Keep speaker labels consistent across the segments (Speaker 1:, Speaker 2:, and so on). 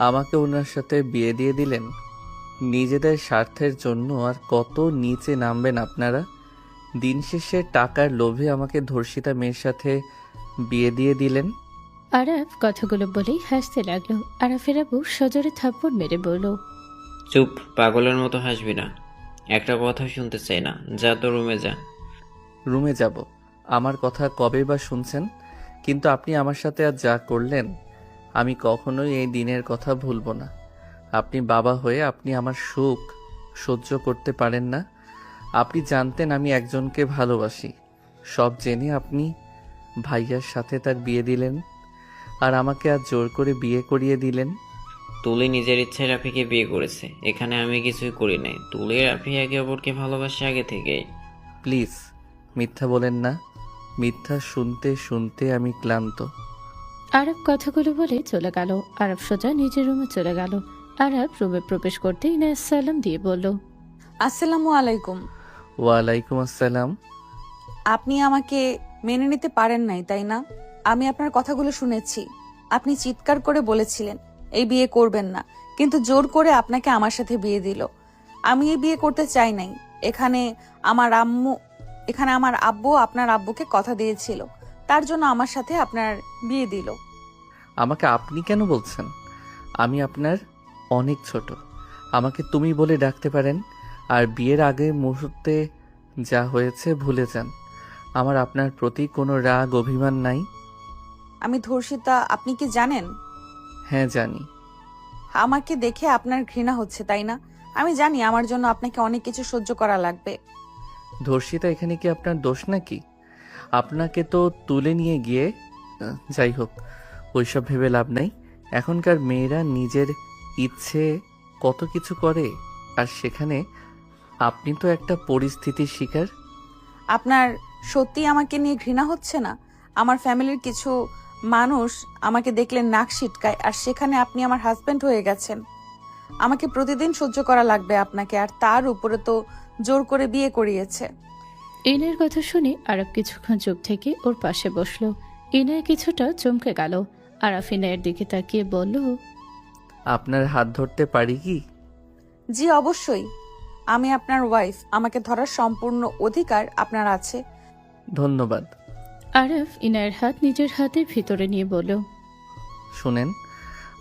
Speaker 1: আমাকে ওনার সাথে বিয়ে দিয়ে দিলেন নিজেদের স্বার্থের জন্য। আর কত নিচে নামবেন আপনারা? দিন শেষে টাকার লোভে আমাকে ধর্ষিতা মেয়ের সাথে বিয়ে দিয়ে দিলেন।
Speaker 2: আরাফ কথাগুলো বলেই হাসতে লাগলো। আরাফের আব্বু সজোরে থাপ্পড় মেরে বলল,
Speaker 3: চুপ, পাগলের মতো হাসবি না। একটা কথা শুনতে চাই না, যা তো রুমে যা।
Speaker 1: রুমে যাব? আমার কথা কবে বা শুনছেন? কিন্তু আপনি আমার সাথে আজ যা করলেন, আমি কখনোই এই দিনের কথা ভুলব না। আপনি বাবা হয়ে আপনি আমার সুখ সহ্য করতে পারেন না? আপনি জানতেন আমি একজনকে ভালোবাসি, সব জেনে আপনি ভাইয়ার সাথে তার বিয়ে দিলেন, আর আমাকে আজ জোর করে বিয়ে করিয়ে দিলেন।
Speaker 3: তুলি নিজের ইচ্ছায় রাফিকে বিয়ে করেছে, এখানে আমি কিছুই করি নাই। তুলি রাফি একে অপরকে ভালোবাসে আগে থেকেই।
Speaker 1: প্লিজ মিথ্যা বলেন না। মিথ্যা শুনতে শুনতে আমি ক্লান্ত।
Speaker 2: আরাফ কথাগুলো বলে চলে গেল। আরাফ সোজা নিজের রুমে চলে গেল। আরাফ রুমে প্রবেশ করতে ইনায়া সালাম দিয়ে বলল,
Speaker 4: আসসালামু আলাইকুম।
Speaker 1: ওয়ালাইকুম আসসালাম।
Speaker 4: আপনি আমাকে মেনে নিতে পারেন নাই, তাই না? আমি আপনার কথাগুলো শুনেছি। আপনি চিৎকার করে বলেছিলেন এই বিয়ে করবেন না, কিন্তু জোর করে আপনাকে আমার সাথে বিয়ে দিল। আমি এই বিয়ে করতে চাই নাই। এখানে আমার আব্বু আপনার আব্বুকে কথা দিয়েছিল, তার জন্য আমার সাথে আপনার বিয়ে দিল।
Speaker 1: আমাকে আপনি কেন বলছেন? আমি আপনার অনেক ছোট। আমাকে তুমি বলে ডাকতে পারেন। আর বিয়ের আগে মুহূর্তে যা হয়েছে ভুলে যান। আমার আপনার প্রতি কোনো রাগ অভিমান নাই।
Speaker 4: আমি ধর্ষিতা, আপনি কি জানেন?
Speaker 1: হ্যাঁ জানি।
Speaker 4: আমাকে দেখে আপনার ঘৃণা হচ্ছে, তাই না? আমি জানি আমার জন্য আপনাকে অনেক কিছু সহ্য করা লাগবে।
Speaker 1: ধর্ষিতা এখানে কি আপনার দোষ নাকি? আপনাকে তো তুলে নিয়ে গিয়ে যাই হোক, ওইসব ভেবে লাভ নাই। এখনকার মেয়েরা নিজের ইচ্ছে কত কিছু করে, আর সেখানে আপনি তো একটা পরিস্থিতির শিকার।
Speaker 4: আপনার সত্যি আমাকে নিয়ে ঘৃণা হচ্ছে না? আমার ফ্যামিলির কিছু মানুষ আমাকে দেখলে নাক সিটকায়, আর সেখানে আপনি আমার হাজবেন্ড হয়ে গেছেন। আমাকে প্রতিদিন সহ্য করা লাগবে আপনাকে, আর তার উপরে তো জোর করে বিয়ে করিয়েছে।
Speaker 2: ইনায়ের কথা শুনে আরাফ কিছুক্ষণ চুপ থেকে ওর পাশে বসলো। ইনায় কিছুটা চমকে গেল। আরাফ ইনায়ের দিকে তাকিয়ে বলল,
Speaker 1: আপনার হাত ধরতে পারি কি?
Speaker 4: জি অবশ্যই, আমি আপনার ওয়াইফ, আমাকে ধরার সম্পূর্ণ অধিকার আপনার আছে।
Speaker 1: ধন্যবাদ।
Speaker 2: আরাফ ইনায়ের হাত নিজের হাতের ভিতরে নিয়ে বলল,
Speaker 1: শুনেন,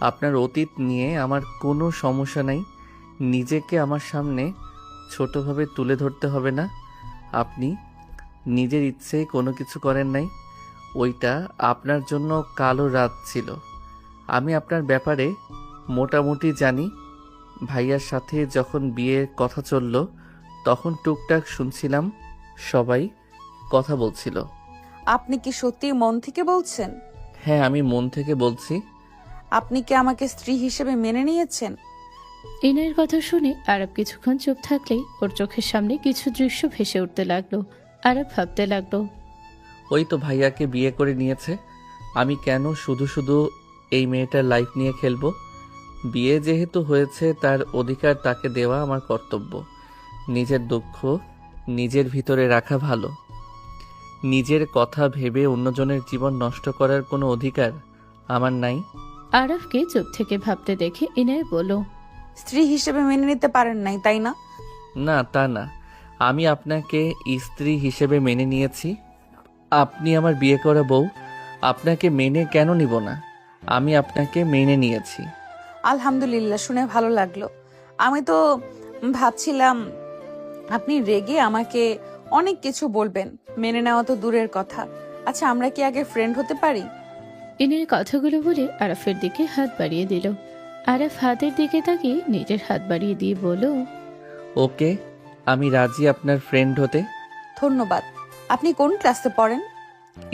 Speaker 1: আপনার অতীত নিয়ে আমার কোনো সমস্যা নাই। নিজেকে আমার সামনে ছোটভাবে তুলে ধরতে হবে না। আপনি নিজের ইচ্ছে কোনো কিছু করেন নাই। ওইটা আপনার জন্য কালো রাত ছিল। আমি আপনার ব্যাপারে মোটামুটি জানি। ভাইয়ার সাথে যখন বিয়ের কথা চলল, তখন টুকটাক শুনছিলাম, সবাই কথা বলছিল।
Speaker 4: আপনি কি সত্যি মন থেকে বলছেন?
Speaker 1: হ্যাঁ, আমি মন থেকে বলছি।
Speaker 4: আপনি কি আমাকে স্ত্রী হিসেবে মেনে নিয়েছেন?
Speaker 2: ইনায়ের কথা শুনে আরাফ কিছুক্ষণ চুপ থাকলেই ওর চোখের সামনে কিছু দৃশ্য ভেসে উঠতে লাগলো। আরাফ ভাবতে লাগলো,
Speaker 1: ওই তো ভাইয়াকে বিয়ে করে নিয়েছে। আমি কেন শুধু শুধু এই মেয়েটার লাইফ নিয়ে খেলবো? বিয়ে যেহেতু হয়েছে, তার অধিকার তাকে দেওয়া আমার কর্তব্য। নিজের দুঃখ নিজের ভিতরে রাখা ভালো। নিজের কথা ভেবে অন্যজনের জীবন নষ্ট করার কোনো অধিকার আমার নাই।
Speaker 2: আরাফকে চুপ থেকে ভাবতে দেখে ইনায় বলল,
Speaker 4: স্ত্রী হিসেবে মেনে নিতে পারেন নাই, তাই না?
Speaker 1: না, তা না। আমি আপনাকে স্ত্রী হিসেবে মেনে নিয়েছি। আপনি আমার বিয়ে করা বউ। আপনাকে মেনে কেন নিব না? আমি আপনাকে মেনে নিয়েছি।
Speaker 4: আলহামদুলিল্লাহ, শুনে ভালো লাগলো। আমি তো ভাবছিলাম আপনি রেগে আমাকে অনেক কিছু বলবেন। মেনে নেওয়া তো দূরের কথা। আচ্ছা, আমরা কি আগে ফ্রেন্ড হতে পারি?
Speaker 2: ইনের কথাগুলো বলে আরাফের দিকে হাত বাড়িয়ে দিল। আরাফ হাতের দিকে তাকিয়ে নিজের হাত বাড়িয়ে দিয়ে বলল,
Speaker 1: ওকে, আমি রাজি আপনার ফ্রেন্ড হতে।
Speaker 4: ধন্যবাদ। আপনি কোন ক্লাসে পড়েন?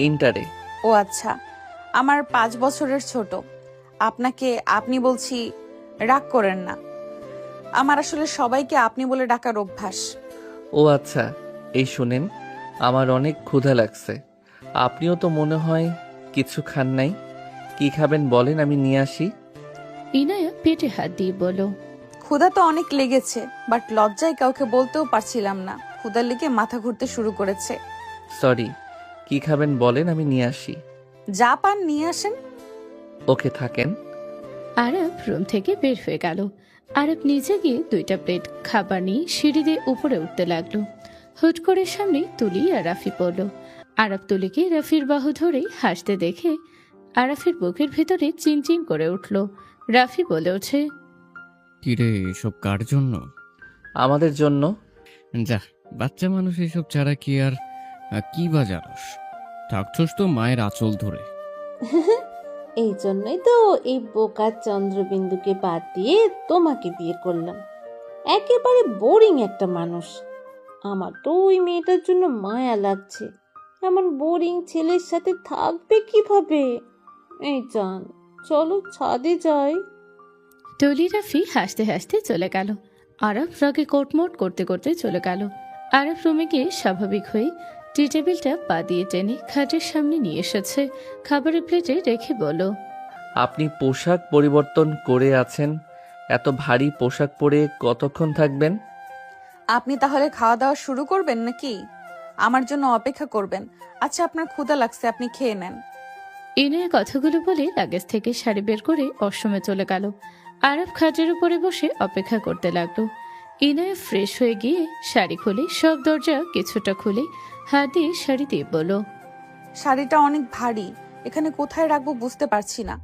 Speaker 1: ইন্টারে।
Speaker 4: ও আচ্ছা, আমার 5 বছরের ছোট। আপনাকে আপনি বলছি, রাগ করেন না। আমার আসলে সবাইকে আপনি বলে ডাকার অভ্যাস।
Speaker 1: ও আচ্ছা, এই শুনেন, আমার অনেক ক্ষুধা লাগছে। আপনিও তো মনে হয় কিছু খান নাই। কি খাবেন বলেন, আমি নিয়ে আসি।
Speaker 2: ইনায়া পেটে হাত দিয়ে বলল,
Speaker 4: ক্ষুধা তো অনেক লেগেছে, বাট লজ্জায় কাউকে বলতেও পারছিলাম না। ক্ষুধার লেগে মাথা ঘুরতে শুরু করেছে।
Speaker 1: সরি, কি খাবেন বলেন, আমি নিয়ে আসি।
Speaker 4: যা পান নিয়ে আসেন।
Speaker 1: ওকে, থাকেন।
Speaker 2: আরব রুম থেকে বের হয়ে গেল। আরব নিজে গিয়ে 2টা প্লেট খাবার নিয়ে সিঁড়ি দিয়ে উপরে উঠতে লাগলো। হুট করে সামনে তুলি আর রাফি পড়ল। আরব তুলিকে রাফির বাহু ধরে হাসতে দেখে আরাফের বুকের ভেতরে চিনচিন করে উঠল। রাফি বলে ওঠে,
Speaker 5: কিরে, এসব কার জন্য?
Speaker 1: আমাদের জন্য।
Speaker 5: যা, বাচ্চা মানুষ এসব ছাড়া কি আর কি বা জানোস? থাকছস তো মায়ের আঁচল ধরে।
Speaker 6: এই জন্যই তো এই বোকা চন্দ্রবিন্দুকে বাদ দিয়ে তোমাকে বিয়ে করলাম। একেবারে বোরিং একটা মানুষ। আমার তো ওই মেয়েটার জন্য মায়া লাগছে। এমন বোরিং ছেলের সাথে থাকবে কিভাবে? এই জান, চলো ছাদে যাই।
Speaker 2: তুলি রাফি হাসতে হাসতে চলে গেল। আরব রাগে কোটমোট করতে করতে চলে গেল। আরব রুমে গিয়ে স্বাভাবিক হয়ে টি টেবিলটা পা দিয়ে টেনে খাটের সামনে নিয়ে এসেছে। খাবারের প্লেটে রেখে বলো,
Speaker 1: আপনি পোশাক পরিবর্তন করে আছেন, এত ভারী পোশাক পরে কতক্ষণ থাকবেন?
Speaker 4: আপনি তাহলে খাওয়া দাওয়া শুরু করবেন নাকি আমার জন্য অপেক্ষা করবেন? আচ্ছা, আপনার ক্ষুধা লাগছে, আপনি খেয়ে নেন।
Speaker 2: ইনের কথাগুলো বলে লাগেজ থেকে শাড়ি বের করে ওয়াশরুমে চলে গেল। আরব খাটের উপরে বসে অপেক্ষা করতে লাগলো। ইনায় ফ্রেশ হয়ে গিয়ে শাড়ি খুলে সব দরজা কিছুটা খুলে হাত দিয়ে শাড়ি দিয়ে বলো,
Speaker 4: শাড়িটা অনেক ভারী, এখানে কোথায় রাখবো বুঝতে পারছি না।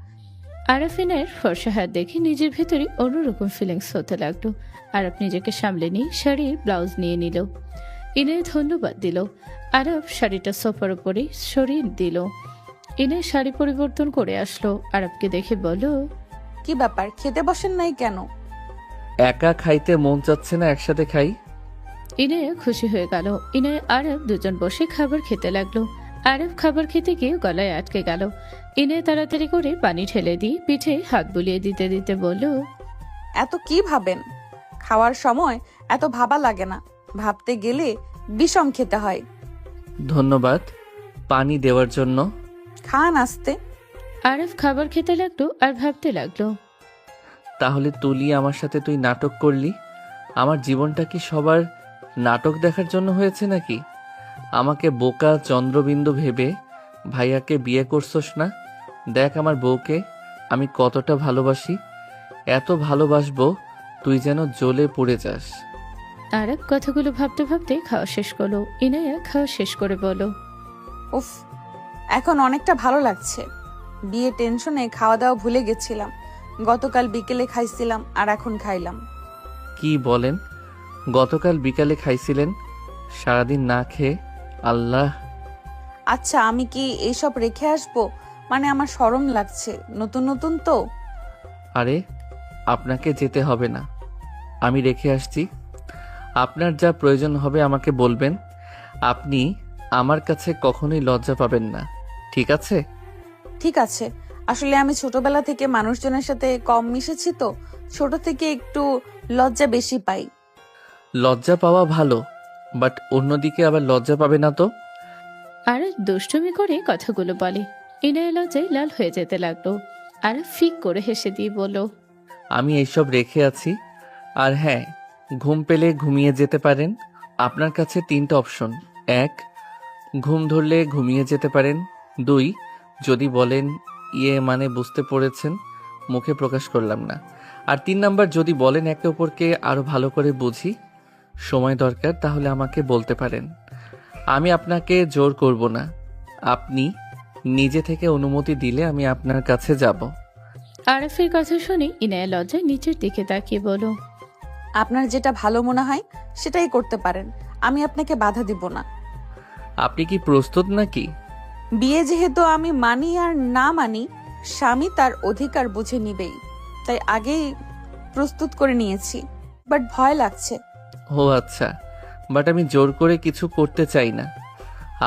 Speaker 2: আরাফিনের ফর্সা হাত দেখে নিজের ভেতরে অন্যরকম ফিলিংস হতে লাগলো। আরব নিজেকে সামলে নিয়ে শাড়ির ব্লাউজ নিয়ে নিল। ইনায় ধন্যবাদ দিল। আরব শাড়িটা সোফার উপরে সরিয়ে দিল। ইনায় শাড়ি পরিবর্তন করে আসলো। আরবকে দেখে বলো,
Speaker 4: কি ব্যাপার, খেতে বসেন নাই কেন?
Speaker 1: একা খাইতে মন চাচ্ছে না, একসাথে খাই।
Speaker 2: ইনায়া খুশি হয়ে গেল। ইনায়া আরব দুজন বসে খাবার খেতে লাগলো। আরব খাবার খেতে গিয়ে গলায় আটকে গেল। ইনায়া তাড়াতাড়ি করে পানি ঢেলে দিয়ে পিঠে হাত বুলিয়ে দিতে দিতে বলল,
Speaker 4: এত কি ভাবেন? খাওয়ার সময় এত ভাবা লাগে না, ভাবতে গেলে বিষম খেতে হয়।
Speaker 1: ধন্যবাদ পানি দেওয়ার জন্য।
Speaker 4: খান আস্তে।
Speaker 2: আরব খাবার খেতে লাগলো আর ভাবতে লাগলো,
Speaker 1: তাহলে তুলি, আমার সাথে তুই নাটক করলি? আমার জীবনটা কি সবার নাটক দেখার জন্য হয়েছে নাকি? আমাকে বোকা চন্দ্রবিন্দু ভেবে ভাইয়াকে বিয়ে করছস না? দেখ আমার বউকে আমি কতটা ভালোবাসি, এত ভালোবাসবো তুই যেন জ্বলে পুড়ে যাস।
Speaker 2: আরব কথাগুলো ভাবতে ভাবতে খাওয়া শেষ করলো। ইনায়া খাওয়া শেষ করে বলো,
Speaker 4: উফ, এখন অনেকটা ভালো লাগছে। বিয়ে টেনশনে খাওয়া দাওয়া ভুলে গেছিলাম। গতকাল বিকেলে খাইছিলাম আর এখন খাইলাম।
Speaker 1: কি বলেন? গতকাল বিকালে খাইছিলেন? সারাদিন না খেয়ে? আল্লাহ।
Speaker 4: আচ্ছা, আমি কি এইসব রেখে আসবো? মানে আমার শরম লাগছে, নতুন নতুন তো।
Speaker 1: আরে আপনাকে যেতে হবে না, আমি রেখে আসছি। আপনার যা প্রয়োজন হবে আমাকে বলবেন। আপনি আমার কাছে কখনোই লজ্জা পাবেন না, ঠিক আছে?
Speaker 4: ঠিক আছে, আসলে আমি ছোটবেলা থেকে মানুষজনের সাথে কম মিশেছি তো, ছোট থেকে একটু লজ্জা বেশি পাই।
Speaker 1: লজ্জা পাওয়া ভালো, বাট অন্যদিকে আবার লজ্জা পাবে না তো।
Speaker 2: আর দুষ্টুমি করে কথাগুলো বলে। ইনায়া লজ্জায় লাল হয়ে যেতে লাগলো। আর ফিক করে হেসে দিয়ে বলল,
Speaker 1: আমি এইসব রেখে আছি। আর হ্যাঁ, ঘুম পেলে ঘুমিয়ে যেতে পারেন। আপনার কাছে 3টা অপশন। 1, ঘুম ধরলে ঘুমিয়ে যেতে পারেন। 2, যদি বলেন মানে বুঝতে পেরেছেন, মুখে প্রকাশ করলাম না। আর 3 নাম্বার, যদি বলেন একে অপরকে আরো ভালো করে বুঝি, সময় দরকার, তাহলে আমাকে বলতে পারেন। আমি আপনাকে জোর করব না, আপনি নিজে থেকে অনুমতি দিলে আমি আপনার কাছে যাব।
Speaker 2: আরাফের কথা শুনে ইনায়া লজ্জায় নিচের দিকে তাকিয়ে বলো,
Speaker 4: আপনার যেটা ভালো মনে হয় সেটাই করতে পারেন, আমি আপনাকে বাধা দিব না।
Speaker 1: আপনি কি প্রস্তুত নাকি?
Speaker 4: বিয়ে যেহেতু আমি মানি আর না মানি, স্বামী তার অধিকার বুঝে নিবেই, তাই আগেই প্রস্তুত করে নিয়েছি, বাট ভয় লাগছে।
Speaker 1: ও আচ্ছা, বাট আমি জোর করে কিছু করতে চাই না।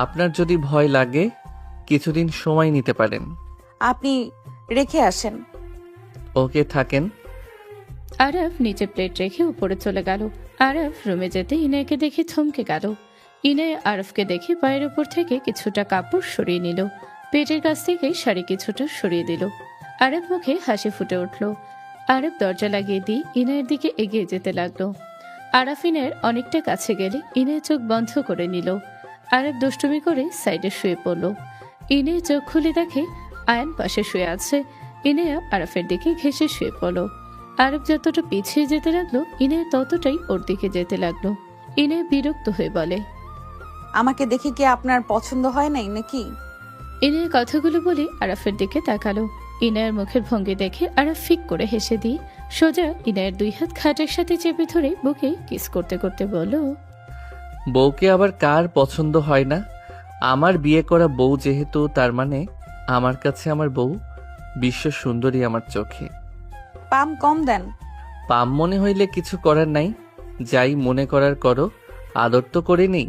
Speaker 1: আপনার যদি ভয় লাগে কিছুদিন সময় নিতে পারেন।
Speaker 4: আপনি রেখে আসেন।
Speaker 1: ওকে, থাকেন।
Speaker 2: আরাফ নিচে প্লেট রেখে উপরে চলে গেল। আরাফ রুমে যেতে ইনায়াকে দেখে থমকে গেল। ইনায়া আরফকে দেখে পায়ের উপর থেকে কিছুটা কাপড় সরিয়ে নিল। পেটের কাছ থেকে শাড়ি কিছুটা সরিয়ে দিল। আরব মুখে হাসি ফুটে উঠল। আরব দরজা লাগিয়ে দিয়ে ইনায়ের দিকে এগিয়ে যেতে লাগলো। আরাফ ইনায়ের অনেকটা কাছে গেলে ইনায়া চোখ বন্ধ করে নিল। আরব দুষ্টুমি করে সাইডে শুয়ে পড়ল। ইনে চোখ খুলে দেখে আয়ান পাশে শুয়ে আছে। ইনেয়া আরাফের দিকে ঘেঁষে শুয়ে পড়ল। আরব যতটা পিছিয়ে যেতে লাগলো, ইনে ততটাই ওর দিকে যেতে লাগলো। ইনে বিরক্ত হয়ে বলে,
Speaker 4: আমাকে দেখে কি আপনার পছন্দ হয় নাই নাকি?
Speaker 2: ইনের কথাগুলো বলে আরাফের দিকে তাকালো। ইনায়ের মুখের ভঙ্গি দেখে আরাফ ফিক করে হেসে দিয়ে সোজা ইনায়ের 2 হাত খাটের সাথে চেপে ধরে বুকে কিস করতে করতে বলল,
Speaker 1: বউকে আবার কার পছন্দ হয় না? আমার বিয়ে করা বউ যেহেতু, তার মানে আমার কাছে আমার বউ বিশ্ব সুন্দরী আমার চোখে।
Speaker 4: পাম কম দেন।
Speaker 1: পাম মনে হইলে কিছু করার নাই, যাই মনে করার করো, আদর তো করে নেই।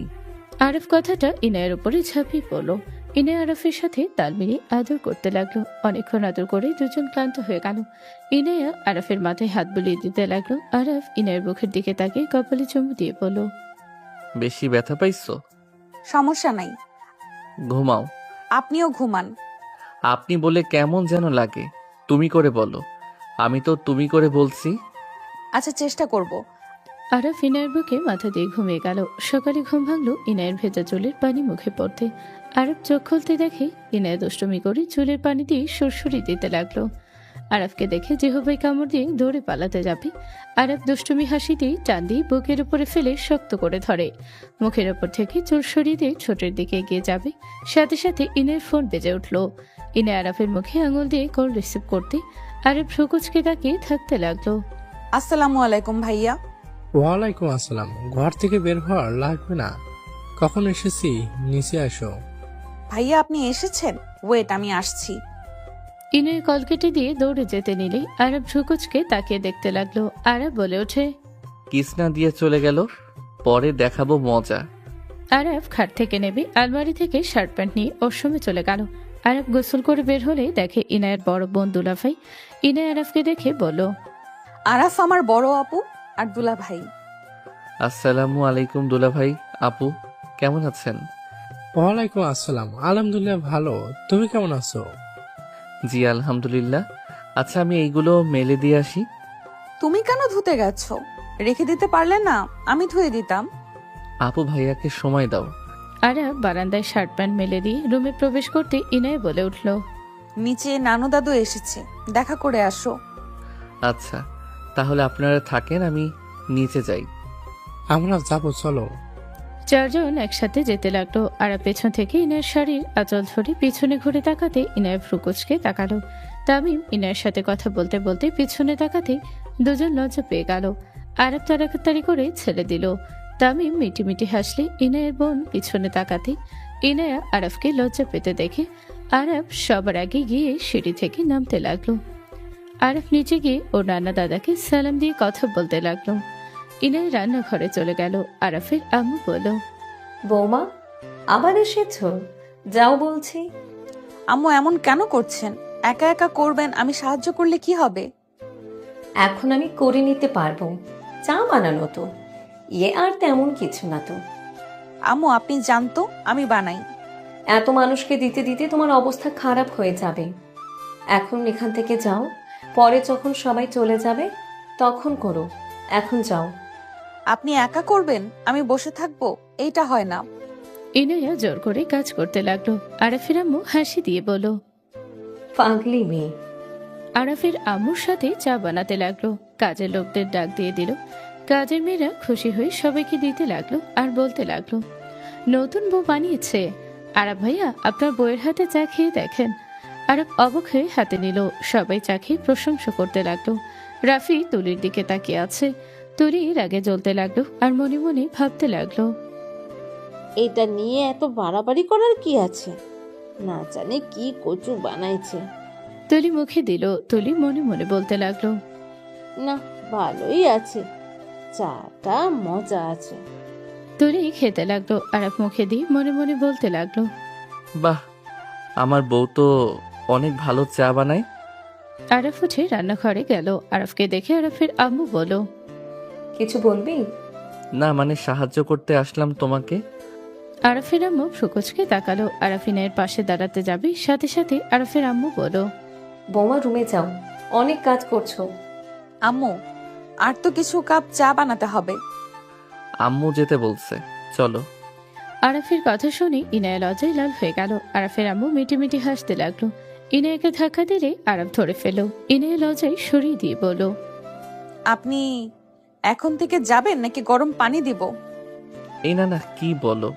Speaker 2: আরফ কথাটা ইনায়ের উপরে ঝাঁপিয়ে পড়লো। ইনায় আরফের সাথে তাল মিলিয়ে আদর করতে লাগলো। অনেকক্ষণ আদর করে দুজন ক্লান্ত হয়ে গেল। ইনায়া আরফের মাথায় হাত বুলিয়ে দিতে লাগলো। আরফ ইনায়ের মুখের দিকে তাকিয়ে কপালে চুমু দিয়ে বলল,
Speaker 1: বেশি ব্যথা পাইছো?
Speaker 4: সমস্যা নাই,
Speaker 1: ঘুমাও।
Speaker 4: আপনিও ঘুমান।
Speaker 1: আপনি বলে কেমন যেন লাগে, তুমি করে বলো। আমি তো তুমি করে বলছি।
Speaker 4: আচ্ছা, চেষ্টা করব।
Speaker 2: আরফ ইনায়ের বুকে মাথা দিয়ে ঘুমিয়ে গেল। সকালে ঘুম ভাঙলো ইনায়ের ভেজা চুলের পানি মুখে পড়তে। আরফ চোখ খুলতে দেখে ইনায় দুষ্টুমি করে চুলের পানি দিয়ে সুরসুরি দিতে লাগলো। আরফকে দেখে জিহবাই কামড় দিয়ে দৌড়ে পালাতে যাবে। আরফ দুষ্টুমি হাসি দিয়ে টান দিয়ে বুকের উপরে ফেলে শক্ত করে ধরে। মুখের ওপর থেকে চুল সরিয়ে দিয়ে ছোটের দিকে এগিয়ে যাবে। সাথে সাথে ইনের ফোন বেজে উঠল। ইনে আরফের মুখে আঙুল দিয়ে কল রিসিভ করতে আরফ ভ্রুকুচকে তাকিয়ে থাকতে লাগলো।
Speaker 4: আসসালামু আলাইকুম ভাইয়া।
Speaker 7: ওয়ালাইকুম আসসালাম। ঘর থেকে বের হওয়ার লাগবে না, কখন এসেছি, নিচে আসো।
Speaker 4: ভাইয়া আপনি এসেছেন? ওয়েট, আমি আসছি।
Speaker 2: ইনের কল কেটে দিয়ে দৌড়ে যেতে নিলে আরব ভ্রুকুচকে তাকিয়ে দেখতে লাগলো। আরব বলে ওঠে,
Speaker 1: কিস না দিয়ে চলে গেল, পরে দেখাবো মজা।
Speaker 2: আরব খাট থেকে নেবে আলমারি থেকে শার্ট প্যান্ট নিয়ে ওয়াশরুমে চলে গেল। আরব গোসল করে বের হলে দেখে ইনায়ের বড় বোন দুলাভাই। ইনায় আরফকে দেখে বলল,
Speaker 4: আরাফ আমার বড় আপু আর দুলা ভাই।
Speaker 1: আসসালামু আলাইকুম দুলা ভাই, আপু কেমন আছেন?
Speaker 7: ওয়ালাইকুম আসসালাম, আলহামদুলিল্লাহ ভালো, তুমি কেমন আছো?
Speaker 1: জি আলহামদুলিল্লাহ। আচ্ছা আমি এইগুলো মেলে দিয়ে আসি।
Speaker 4: তুমি কেন ধুতে গেছো? রেখে দিতে পারলে না, আমি ধুয়ে দিতাম।
Speaker 1: আপু ভাইয়াকে সময় দাও।
Speaker 2: আরব বারান্দায় শার্ট প্যান্ট মেলে দিয়ে রুমে প্রবেশ করতে ইনায় বলে উঠল,
Speaker 4: নিচে নানু দাদু এসেছে, দেখা করে আসো।
Speaker 1: আচ্ছা তাহলে আপনারা থাকেন, আমি নিচে যাই।
Speaker 7: আমরা যাবো, চলো।
Speaker 2: চারজন একসাথে যেতে লাগলো। আরব পেছন থেকে ইনায়ের শাড়ির আঁচল ধরে পিছনে ঘুরে তাকাতে ইনায় ভ্রুকুচকে তাকালো। তামিম ইনায়ের সাথে কথা বলতে বলতে পিছনে তাকাতে দুজন লজ্জা পেয়ে গেল। আরব তাড়াতাড়ি করে ছেড়ে দিল। তামিম মিটিমিটি হাসলে ইনায়ের বোন পিছনে তাকাতে ইনায়া আরবকে লজ্জা পেতে দেখে আরব সবার আগে গিয়ে সিঁড়ি থেকে নামতে লাগলো। আরব নিচে গিয়ে ওর নানা দাদাকে সালাম দিয়ে কথা বলতে লাগলো। ইনায় রান্নাঘরে চলে গেল। আরাফের আম্মু বলল,
Speaker 8: বৌমা আবার এসেছো? যাও বলছি।
Speaker 4: আম্মু এমন কেন করছেন? একা একা করবেন, আমি সাহায্য করলে কি হবে?
Speaker 8: এখন আমি করে নিতে পারবো, চা বানানো তো, আর তেমন কিছু না তো।
Speaker 4: আম্মু আপনি জানতো আমি বানাই।
Speaker 8: এত মানুষকে দিতে দিতে তোমার অবস্থা খারাপ হয়ে যাবে। এখন এখান থেকে যাও, পরে যখন সবাই চলে যাবে তখন করো, এখন যাও।
Speaker 4: আপনি একা করবেন, আমি বসে থাকবো? এইটা হয় না।
Speaker 2: ইনায়া জোর করে কাজ করতে লাগলো। আরাফের আম্মু হাসি দিয়ে বলল,
Speaker 8: পাগলি মেয়ে।
Speaker 2: আরাফের আম্মুর সাথে চা বানাতে লাগলো। কাজের লোকদের ডাক দিয়ে দিল। কাজের মেয়েরা খুশি হয়ে সবাইকে দিতে লাগলো আর বলতে লাগলো, নতুন বউ বানিয়েছে। আরাফ ভাইয়া আপনার বউয়ের হাতে চা খেয়ে দেখেন। আরাফ অবাক হয়ে হাতে নিল। সবাই চা খেয়ে প্রশংসা করতে লাগলো। রাফি তুলির দিকে তাকিয়ে আছে। তুলি রাগে জ্বলতে লাগলো আর মনে মনে ভাবতে লাগলো,
Speaker 6: এটা নিয়ে এত বাড়াবাড়ি করার কি আছে, না জানে কি কচু বানাইছে।
Speaker 2: তুলি মুখে দিল। তুলি মনে মনে বলতে লাগলো,
Speaker 6: না ভালোই আছে, চাটা মজা আছে।
Speaker 2: তুলি খেতে লাগলো। আরাফ মুখে দিয়ে মনে মনে বলতে লাগলো,
Speaker 1: বাহ, আমার বউ তো অনেক ভালো চা বানায়।
Speaker 2: আরাফ উঠে রান্নাঘরে গেল। আরাফকে দেখে আরাফের আম্মু বলল,
Speaker 8: কিছু বলবি?
Speaker 1: না মানে সাহায্য করতে আসলাম তোমাকে।
Speaker 2: আরাফের আম্মু ফ্রুকুচকে তাকালো। আরাফিনের পাশে দাঁড়াতে যাবে, সাথে সাথে আরাফের আম্মু বলল,
Speaker 8: বৌমা রুমে যাও, অনেক কাজ করছো।
Speaker 4: আম্মু আর তো কিছু কাপ চা বানাতে হবে।
Speaker 1: আম্মু যেতে বলছে, চলো।
Speaker 2: আরাফের কথা শুনে ইনায়া লজ্জায় লাল হয়ে গেল। আরাফের আম্মু মিটি মিটি হাসতে লাগলো। ইনায়াকে ধাক্কা দিলে আরাফ ধরে ফেল। ইনায়া লজ্জায় সরিয়ে দিয়ে বলল,
Speaker 4: আপনি এখন থেকে যাবেন নাকি গরম পানি দিব?
Speaker 1: এই না কি বলো?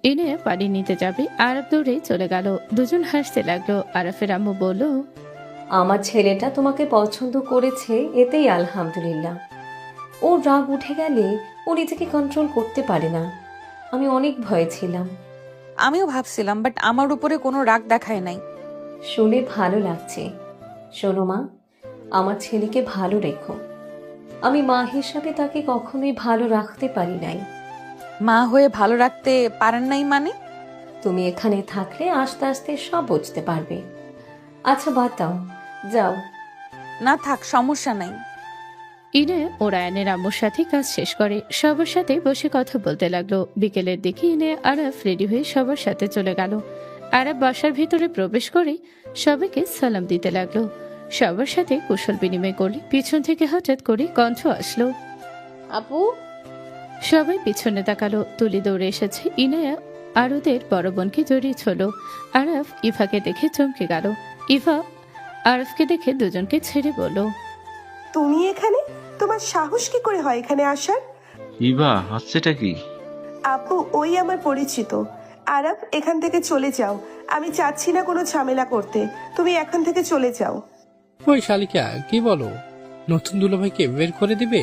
Speaker 2: ইনায়া পানি নিতে যাবে, আরাফ দৌড়ে চলে গেল। দুজন হাসতে লাগলো। আরাফের আম্মু বলল,
Speaker 8: আমার ছেলেটা তোমাকে পছন্দ করেছে, এতেই আলহামদুলিল্লাহ। ওর রাগ উঠে গেলে ও নিজেকে কন্ট্রোল করতে পারে না। আমি অনেক ভয়ে ছিলাম।
Speaker 4: আমিও ভাবছিলাম, বাট আমার উপরে কোনো রাগ দেখায় নাই।
Speaker 8: শুনে ভালো লাগছে। শোনো মা, আমার ছেলেকে ভালো রেখো। আমি মা হিসাবে তাকে কখনোই ভালো রাখতে পারি নাই।
Speaker 4: মা হয়ে ভালো রাখতে পারেন নাই মানে?
Speaker 8: তুমি এখানে থাকলে আস্তে আস্তে সব বুঝতে পারবে। আচ্ছা বাদ দাও, যাও।
Speaker 4: না থাক, সমস্যা নাই।
Speaker 2: ইনায়া ও রায়ানের আম্মুর সাথে কাজ শেষ করে সবার সাথে বসে কথা বলতে লাগলো। বিকেলের দিকে ইনায়া আরাফ রেডি হয়ে সবার সাথে চলে গেল। আরাফ বাসার ভিতরে প্রবেশ করে সবাইকে সালাম দিতে লাগলো। সবার সাথে কুশল বিনিময় করলে পিছন থেকে হঠাৎ করে কণ্ঠ আসলো,
Speaker 6: আপু।
Speaker 2: সবাই পিছনে তাকালো। তুলি দৌড়ে এসেছে। ইনায়া আর ওদের বড় বোনকে জড়িয়ে ছিল। আরাফ ইভাকে দেখে চমকে গেল। ইভা আরাফকে দেখে দুজনকে ছেড়ে বলল,
Speaker 9: তুমি এখানে? তোমার সাহস কি করে হয় এখানে আসার?
Speaker 10: ইভা, হচ্ছেটা কি?
Speaker 9: আপু, ওই আমার পরিচিত। আরাফ, এখান থেকে চলে যাও। আমি চাচ্ছি না কোনো ঝামেলা করতে। তুমি এখান থেকে চলে যাও।
Speaker 7: ওই শালিকা, কি বলো? নতুন দুলাভাইকে বের করে দিবে?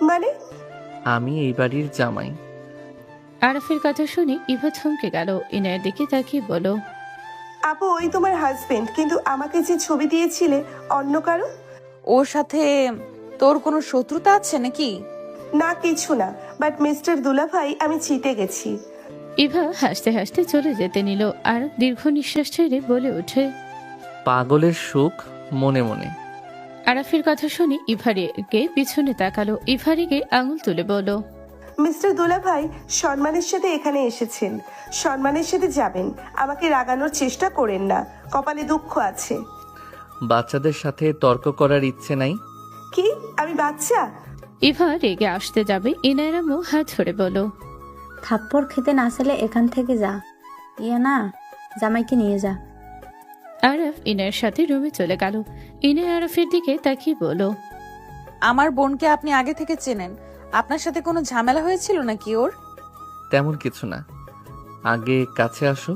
Speaker 9: মানে?
Speaker 1: আমি এই বাড়ির জামাই।
Speaker 2: আরাফের কথা শুনে ইভা থমকে গেল। ইনায়ের দিকে তাকিয়ে বলল,
Speaker 9: আপু, ওই তোমার হাজবেন্ড, কিন্তু আমাকে যে ছবি দিয়েছিলে অন্য কারো।
Speaker 4: ওর সাথে তোর কোনো শত্রুতা আছে নাকি?
Speaker 9: না, কিছু না, বাট মিস্টার দুলাভাই, আমি জিতে গেছি।
Speaker 2: ইভা হাসতে হাসতে চলে যেতে নিল। আর দীর্ঘ নিঃশ্বাস ছেড়ে বলে ওঠে,
Speaker 1: পাগলের সুখ মনে মনে।
Speaker 2: আরাফের কথা শুনে ইভারিকে পিছনে তাকালো। ইভারিকে আঙুল তুলে বলল,
Speaker 9: মিস্টার দুলাভাই, সম্মানের সাথে এখানে এসেছেন, সম্মানের সাথে যাবেন। আমাকে রাগানোর চেষ্টা করেন না, কপালে দুঃখ আছে।
Speaker 1: বাচ্চাদের সাথে তর্ক করার ইচ্ছে নাই।
Speaker 9: কি? আমি বাচ্চা?
Speaker 2: ইভা রেগে আসতে যাবে, ইনায়ের আম্মু হাত ধরে বলল,
Speaker 11: থাপ্পড় খেতে না চাইলে এখান থেকে যা। ইয়া না, জামাইকে নিয়ে যা।
Speaker 2: আরাফ ইনায়ের সাথে রুমে চলে গেল। ইনায় আরাফের দিকে তাকিয়ে বলল,
Speaker 4: আমার বোনকে আপনি আগে থেকে চেনেন। আপনার সাথে কোনো ঝামেলা হয়েছিল নাকি ওর?
Speaker 1: তেমন কিছু না। আগে কাছে আসো,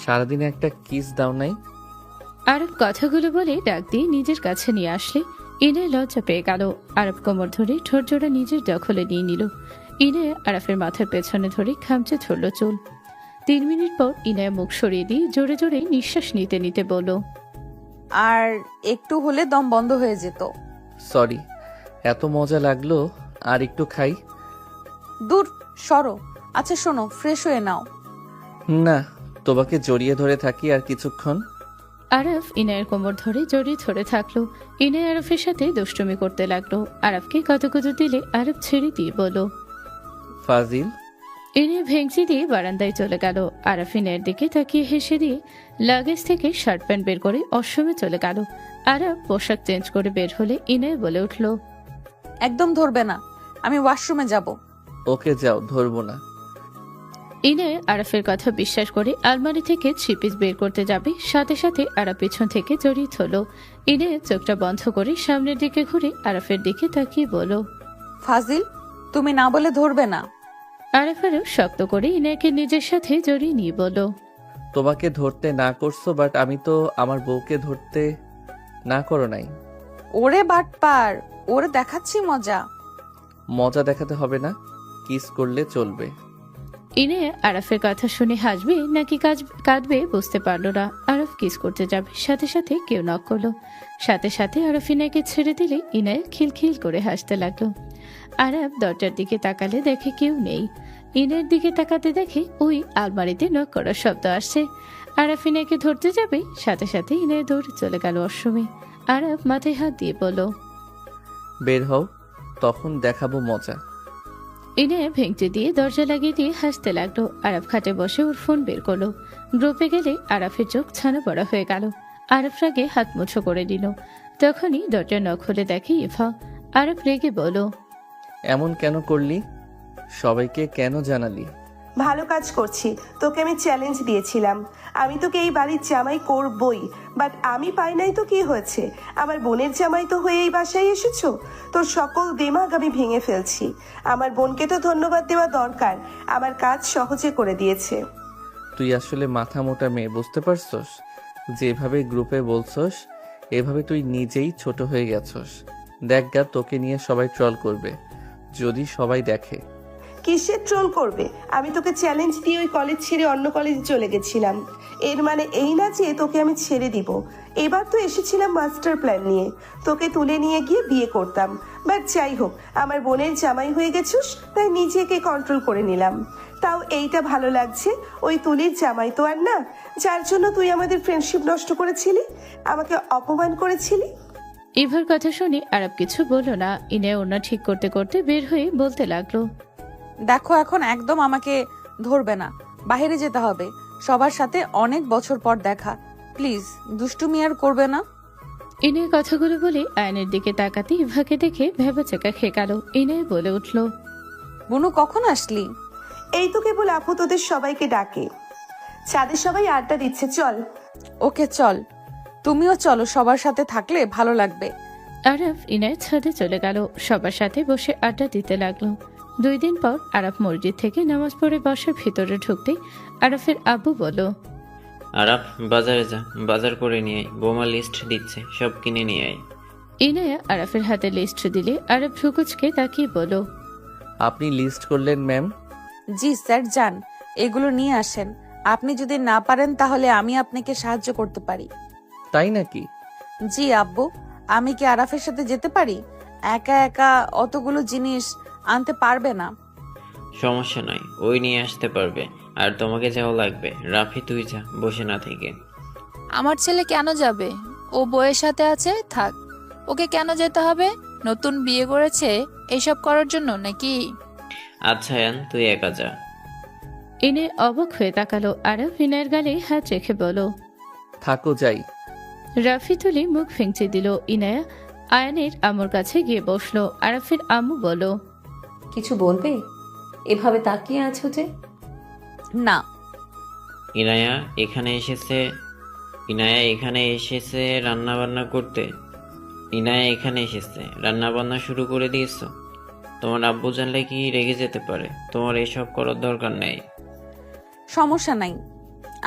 Speaker 1: সারাদিনে একটা কিস দাও নাই।
Speaker 2: আরব কথাগুলো বলে ডাক দিয়ে নিজের কাছে নিয়ে আসলে ইনায় লজ্জা পেয়ে গেল। আরব কোমর ধরে ঠোঁট জোড়া নিজের দখলে নিয়ে নিল। ইনায় আরাফের মাথার পেছনে ধরে খামচে ধরল চুল। 3 মিনিট পর ইনায় মুখ সরিয়ে দিয়ে জোরে জোরে নিঃশ্বাস নিতে নিতে বলল,
Speaker 4: আর একটু হলে দম বন্ধ হয়ে যেত।
Speaker 1: সরি, এত মজা লাগলো। আর একটু খাই।
Speaker 4: দূর সরো। আচ্ছা শোনো, ফ্রেশ হয়ে নাও।
Speaker 1: না, তোমাকে জড়িয়ে ধরে থাকি আর কিছুক্ষণ।
Speaker 2: আরাফ ইনায়ের কোমর ধরে জড়িয়ে ধরে থাকলো। ইনায় আরফের সাথে দুষ্টুমি করতে লাগলো। আরফকে কতকত দিলে আরফ ছেড়ে দিয়ে বলল,
Speaker 1: ফাজিল।
Speaker 2: ইনায় ভেঙচি দিয়ে বারান্দায় চলে গেল। আরফ ইনায়ের দিকে তাকিয়ে হেসে দিয়ে লাগেজ থেকে শার্ট প্যান্ট বের করে অশ্রমে চলে গেল। আরফ পোশাক চেঞ্জ করে বের হলে ইনায় বলে উঠল,
Speaker 4: একদম ধরবে না, আমি ওয়াশরুমে যাব।
Speaker 1: ওকে যাও, ধরবো না।
Speaker 2: ইনায় আরফের কথা বিশ্বাস করে আলমারি থেকে 3 পিস বের করতে যাবে, সাথে সাথে আরফ পিছন থেকে জড়িয়ে ধরল। ইনায় চোখটা বন্ধ করে সামনের দিকে ঘুরে আরফের দিকে তাকিয়ে বলল,
Speaker 4: ফাজিল, তুমি না বলে ধরবে না।
Speaker 2: আরফ আরো শক্ত করে ইনায়কে নিজের সাথে জড়িয়ে নিয়ে বলল,
Speaker 1: তোমাকে ধরতে না করছো, বাট আমি তো আমার বউকে ধরতে না করো নাই।
Speaker 4: ওরে বাটপার, ওরে দেখাচ্ছি মজা।
Speaker 1: মজা দেখাতে হবে না, কিস করলে চলবে।
Speaker 2: ইনায় আরফের কথা শুনে হাসবে নাকি কাঁদবে বুঝতে পারলো না। আরফ কিস করতে যাবে, সাথে সাথে কেউ নক করলো। সাথে সাথে আরফ ইনায়কে ছেড়ে দিলে ইনায় খিলখিল করে হাসতে লাগলো। আরফ দরজার দিকে তাকালে দেখে কেউ নেই। ইনায়ের দিকে তাকাতে দেখে ওই আলমারিতে নক করার শব্দ আসছে। আরফ ইনায়কে ধরতে যাবে, সাথে সাথে ইনায় দৌড়ে চলে গেল অশ্রমে। আরফ মাথায় হাত দিয়ে বলল,
Speaker 1: বের হও, তখন দেখাবো মজা।
Speaker 2: ইনায় ভেঙচি দিয়ে দরজা লাগিয়ে দিয়ে হাসতে লাগলো। আরফ খাটে বসে ওর ফোন বের করলো। গ্রুপে গেলে আরফের চোখ ছানা বড়া হয়ে গেল। আরফ রাগে হাত মুঠো করে দিল। তখনই দরজা নখ খুলে দেখে ইভা। আরফ রেগে বলল,
Speaker 1: এমন কেন করলি? সবাইকে কেন জানালি?
Speaker 9: ভালো কাজ করছি। তোকে আমি চ্যালেঞ্জ দিয়েছিলাম, আমি তোকে এই বাড়ির জামাই করবই, বাট আমি পাই নাই তো কি হয়েছে? আমার বোনের জামাই তো হয়ে এই বাসায় এসেছো। তোর সকল দিমাগ আমি ভেঙে ফেলছি। আমার বোনকে তো ধন্যবাদ দেওয়া দরকার, আমার কাজ সহজে করে দিয়েছে।
Speaker 1: তুই আসলে মাথা মোটা মেয়ে, বুঝতে পারছস? যেভাবে গ্রুপে বলছস এভাবে তুই নিজেই ছোট হয়ে গেছস। দেখ গা, তোকে নিয়ে সবাই ট্রল করবে যদি সবাই দেখে।
Speaker 9: কিসের ট্রোল করবে? আমি তোকে চ্যালেঞ্জ দিয়ে ওই কলেজ ছেড়ে অন্য কলেজে চলে গেছিলাম। এর মানে এই না যে তোকে আমি ছেড়ে দিব। এবার তো এসেছিলাম মাস্টার প্ল্যান নিয়ে, তোকে তুলে নিয়ে গিয়ে বিয়ে করতাম। বাট যাই হোক, আমার বোনের জামাই হয়ে গেছিস, তাই নিজেকে কন্ট্রোল করে নিলাম। তাও এইটা ভালো লাগছে, ওই তুলির জামাই তো আর না, যার জন্য তুই আমাদের ফ্রেন্ডশিপ নষ্ট করেছিলি, আমাকে অপমান করেছিলি।
Speaker 2: ইভার কথা শুনে আরব কিছু বলল না। ইনায়া ওনা ঠিক করতে করতে বের হয়ে বলতে লাগলো,
Speaker 4: দেখো এখন একদম আমাকে ধরবে না, বাইরে যেতে হবে। সবার সাথে অনেক বছর পর দেখা, প্লিজ দুষ্টুমি আর করবে না।
Speaker 2: ইনায়া কথাগুলো বলে আয়নের দিকে তাকাতে ইভাকে দেখে ভেবাচাকা খেয়ে গেল। ইনায়া বলে উঠল,
Speaker 4: বুনু কখন আসলি?
Speaker 9: এই তো কেবল আপু তোদের সবাইকে ডাকে, ছাদে সবাই আড্ডা দিচ্ছে, চল।
Speaker 4: ওকে চল, তুমিও চলো, সবার সাথে থাকলে ভালো লাগবে।
Speaker 2: আরব ইনায়ের ছাদে চলে গেল। সবার সাথে বসে আড্ডা দিতে লাগলো। 2 দিন পর আরব মসজিদ থেকে নামাজ পড়ে বাসার ভিতরে ঢুকতে আরফের আব্বু বলল,
Speaker 3: আরাফ বাজারে যা, বাজার করে নিয়ে আয়, বৌমা লিস্ট দিচ্ছে, সব কিনে নিয়ে আয়।
Speaker 2: ইনায়া আরফের হাতে লিস্ট দিলে আরব ভ্রুকুচকে তাকিয়ে বলল,
Speaker 1: আপনি লিস্ট করলেন ম্যাম?
Speaker 4: জি স্যার, যান এগুলো নিয়ে আসেন। আপনি যদি না পারেন তাহলে আমি আপনাকে সাহায্য করতে পারি।
Speaker 1: তাই নাকি?
Speaker 4: জি আব্বু, আমি কি আরাফের সাথে যেতে পারি? একা একা অতগুলো জিনিস আনতে পারবে না।
Speaker 3: সমস্যা নাই, ওই নিয়ে আসতে পারবে। আর তোমাকে যাওয়া লাগবে, রাফি তুই যা, বসে না থেকে।
Speaker 12: আমার ছেলে কেন যাবে? ও বউয়ের সাথে আছে, থাক। ওকে কেন যেতে হবে? নতুন বিয়ে করেছে এসব করার জন্য নাকি?
Speaker 3: আচ্ছা ইয়ান, তুই একা যা।
Speaker 2: ইনে অবাক হয়ে তাকালো। আরব ইনায়ের গালে হাত রেখে বলল,
Speaker 1: থাকো, যাই।
Speaker 2: রাফি তুলি মুখ ফেংচে দিল। ইনায়া আয়নের আম্মুর কাছে গিয়ে বসলো। আরফের আম্মু বলল,
Speaker 8: কিছু বলবে? এভাবে তাকিয়ে আছো যে?
Speaker 4: না।
Speaker 3: ইনায়া এখানে এসেছে রান্না বান্না করতে। ইনায়া এখানে এসেছে রান্না বান্না শুরু করে দিয়েছো? তোমার আব্বু জানলে কি রেগে যেতে পারে। তোমার এসব করার দরকার নেই।
Speaker 4: সমস্যা নাই,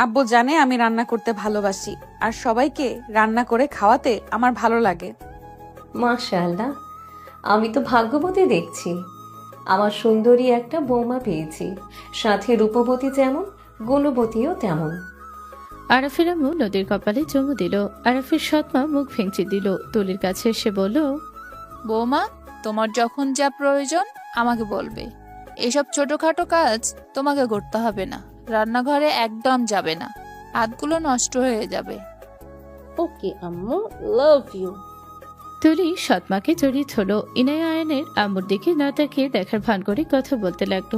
Speaker 4: আব্বু জানে আমি রান্না করতে ভালোবাসি, আর সবাইকে রান্না করে খাওয়াতে আমার ভালো লাগে।
Speaker 8: মাশাআল্লাহ, আমি তো ভাগ্যবতী দেখছি। আমার সুন্দরী একটা বৌমা পেয়েছি, সাথে রূপবতী যেমন গুণবতীও তেমন।
Speaker 2: আরফের আম্মু নদীর কপালে চুমু দিল। আরফের সৎমা মুখ ভেঙচি দিল। তুলির কাছে এসে বলল,
Speaker 12: বৌমা, তোমার যখন যা প্রয়োজন আমাকে বলবে। এসব ছোটখাটো কাজ তোমাকে করতে হবে না। রান্নাঘরে একদম যাবে না, হাতগুলো নষ্ট হয়ে যাবে।
Speaker 6: ওকে আম্মু, লাভ ইউ।
Speaker 2: তুলি সৎমাকে জড়িয়ে ধরল। ইনায়া আয়নের আম্মুর দিকে না তাকিয়ে দেখার ভান করে কথা বলতে লাগলো।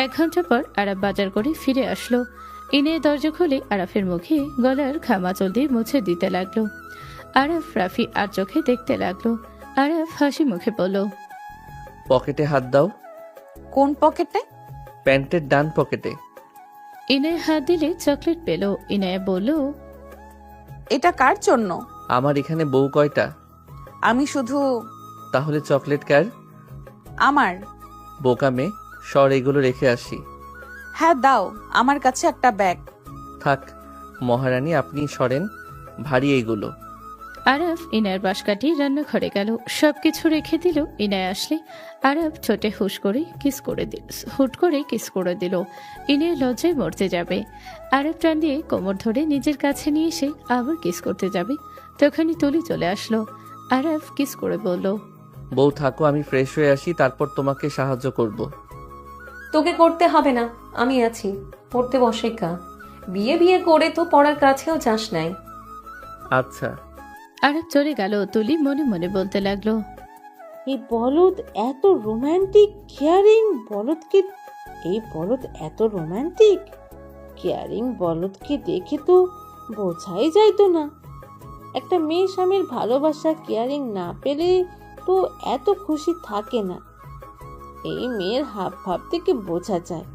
Speaker 2: 1 ঘন্টা পর আরব বাজার করে ফিরে আসলো। ইনে দরজা খুলে আরাফের মুখে গলার ঘামাচল দিয়ে মুছে দিতে লাগলো। আরফ রাফি আর চোখে দেখতে লাগলো। আরফ হাসি মুখে বলল,
Speaker 1: পকেটে হাত দাও।
Speaker 4: কোন পকেটে?
Speaker 1: প্যান্টের ডান পকেটে।
Speaker 2: ইনায় হাত দিলে চকলেট পেল। ইনায়া বলল,
Speaker 4: এটা কার জন্য?
Speaker 1: আমার এখানে বউ কয়টা?
Speaker 4: আমি শুধু।
Speaker 1: তাহলে চকলেট কার?
Speaker 4: আমার।
Speaker 1: বোকা মেয়ে, সর এগুলো রেখে আসি।
Speaker 4: হ্যাঁ দাও, আমার কাছে একটা ব্যাগ।
Speaker 1: থাক মহারানী, আপনি সরেন, ভারী এইগুলো।
Speaker 2: আরফ ইনায়ের বাঁশ কাটিয়ে রান্নাঘরে গেল। সবকিছু রেখে দিল। ইনায় আসলে আরফ ছোটে হুট করে কিস করে দিল। ইনায় লজ্জায় মরতে যাবে। আরফ টান দিয়ে কোমর ধরে নিজের কাছে নিয়ে এসে আবার কিস করতে যাবে, তখনই তুলি চলে আসলো। আরফ কিস করে বলল,
Speaker 1: বউ থাকো, আমি ফ্রেশ হয়ে আসি, তারপর তোমাকে সাহায্য করব।
Speaker 8: তোকে করতে হবে না, আমি আছি। পড়তে বসে কা, বিয়ে করে তো পড়ার কাছেও যাস নাই।
Speaker 1: আচ্ছা।
Speaker 2: আরফ চলে গেল। তুলি মনে মনে বলতে লাগলো,
Speaker 6: এই বলদ এত রোমান্টিক, কেয়ারিং বলদকে, এই বলদ এত রোমান্টিক কেয়ারিং বলদকে দেখে তো বোঝাই যাইতো না। একটা মেয়ে স্বামীর ভালোবাসা কেয়ারিং না পেলে তো এত খুশি থাকে না। এই মেয়ের হাব ভাব থেকে বোঝা যায়।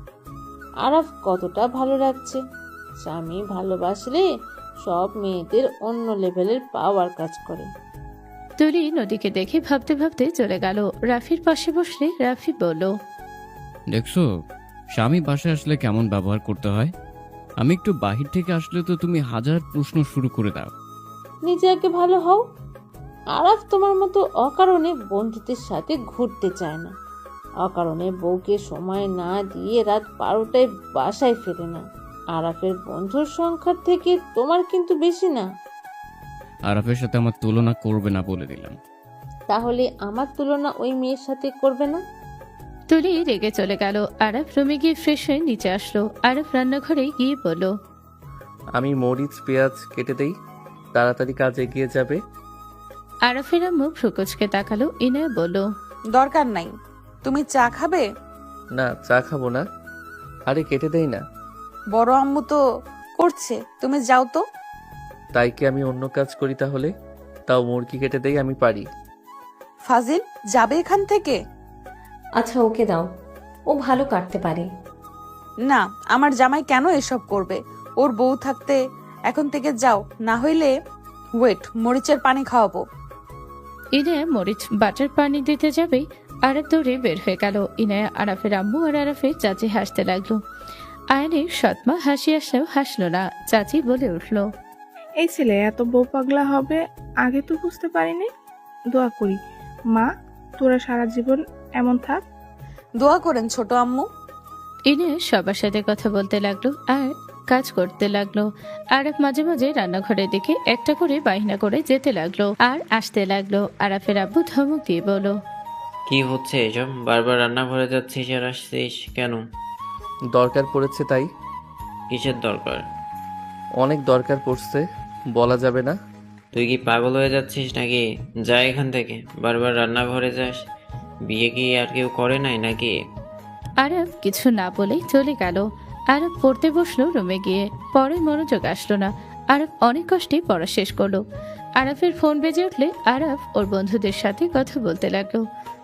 Speaker 6: আরাফ কতটা ভালো লাগছে। স্বামী ভালোবাসলে সব মেয়েদের অন্য লেভেলের পাওয়ার কাজ করে।
Speaker 2: তুলি নদীকে দেখে ভাবতে ভাবতে চলে গেল। রাফির পাশে বসলে রাফি বলল,
Speaker 5: দেখছো স্বামী বাসায় আসলে কেমন ব্যবহার করতে হয়? আমি একটু বাহির থেকে আসলে তো তুমি হাজার প্রশ্ন শুরু করে দাও।
Speaker 6: নিজে আগে ভালো হও। আরাফ তোমার মতো অকারণে বন্ধুদের সাথে ঘুরতে চায় না। অকারণে বউকে সময় না দিয়ে রাত 12টায় বাসায় ফেরে না। আরাফের বন্ধুর সংখ্যার থেকে তোমার কিন্তু বেশি না।
Speaker 5: আরাফের সাথে আমার তুলনা করবে না বলে দিলাম।
Speaker 6: তাহলে আমার তুলনা ওই মেয়ের সাথে করবে না?
Speaker 2: তুলি রেগে চলে গেল। আরব রুমে গিয়ে ফ্রেশ হয়ে নিচে আসলো। আরব রান্নাঘরে গিয়ে বলল,
Speaker 1: আমি মরিচ পেঁয়াজ কেটে দেই, তাড়াতাড়ি কাজ এগিয়ে যাবে।
Speaker 2: আরফের আম্মু ফ্রুকুচকে তাকালো। ইনায়া বলল,
Speaker 4: দরকার নাই, তুমি চা খাবে?
Speaker 1: না, চা খাবো না। আরে কেটে দেই না।
Speaker 4: বড় আম্মু তো করছে, তুমি যাও তো।
Speaker 1: তাই কি আমি অন্য কাজ করি তাহলে? তাও মুরগি কেটে দেই, আমি পারি।
Speaker 4: ফাজিল যাবে এখান থেকে?
Speaker 8: আচ্ছা ওকে দাও, ও ভালো কাটতে পারে।
Speaker 4: না, আমার জামাই কেন এসব করবে? ওর বউ থাকতে এখন থেকে যাও, না হইলে ওয়েট, মরিচের পানি খাওয়াবো।
Speaker 2: ইনায়া মরিচ বাটার পানি দিতে যাবে, আরব দৌড়ে বের হয়ে গেল। ইনায়া আরাফের আম্মু আর আরাফের চাচি হাসতে লাগলো। আয়নের সৎমা হাসি আসলেও হাসলো না। চাচি বলে উঠলো,
Speaker 13: এই ছেলে এত বউ পাগলা হবে আগে তো বুঝতে পারিনি। দোয়া করি মা, তোরা সারা জীবন এমন থাক।
Speaker 4: দোয়া করেন ছোট আম্মু।
Speaker 2: ইনায়া সবার সাথে কথা বলতে লাগলো আর কাজ করতে লাগলো। আরব মাঝে মাঝে রান্নাঘরের দিকে একটা করে বাহিনা করে যেতে লাগলো আর আসতে লাগলো। আরাফের আব্বু ধমক দিয়ে বলল,
Speaker 3: কি হচ্ছে এসব? বারবার রান্নাঘরে যাচ্ছিস আর আসছিস কেন?
Speaker 1: দরকার পড়েছে তাই।
Speaker 3: কিসের দরকার?
Speaker 1: অনেক দরকার পড়ছে, বলা যাবে না।
Speaker 3: তুই কি পাগল হয়ে যাচ্ছিস নাকি? যা এখান থেকে, বারবার রান্নাঘরে যাস। বিয়ে কি আর কেউ করে নাই নাকি?
Speaker 2: আরব কিছু না বলেই চলে গেল। আরব পড়তে বসলো রুমে গিয়ে। পরে মনোযোগ আসলো না। আরব অনেক কষ্টে পড়া শেষ করলো। আরবের ফোন বেজে উঠলে আরব ওর বন্ধুদের সাথে কথা বলতে লাগলো।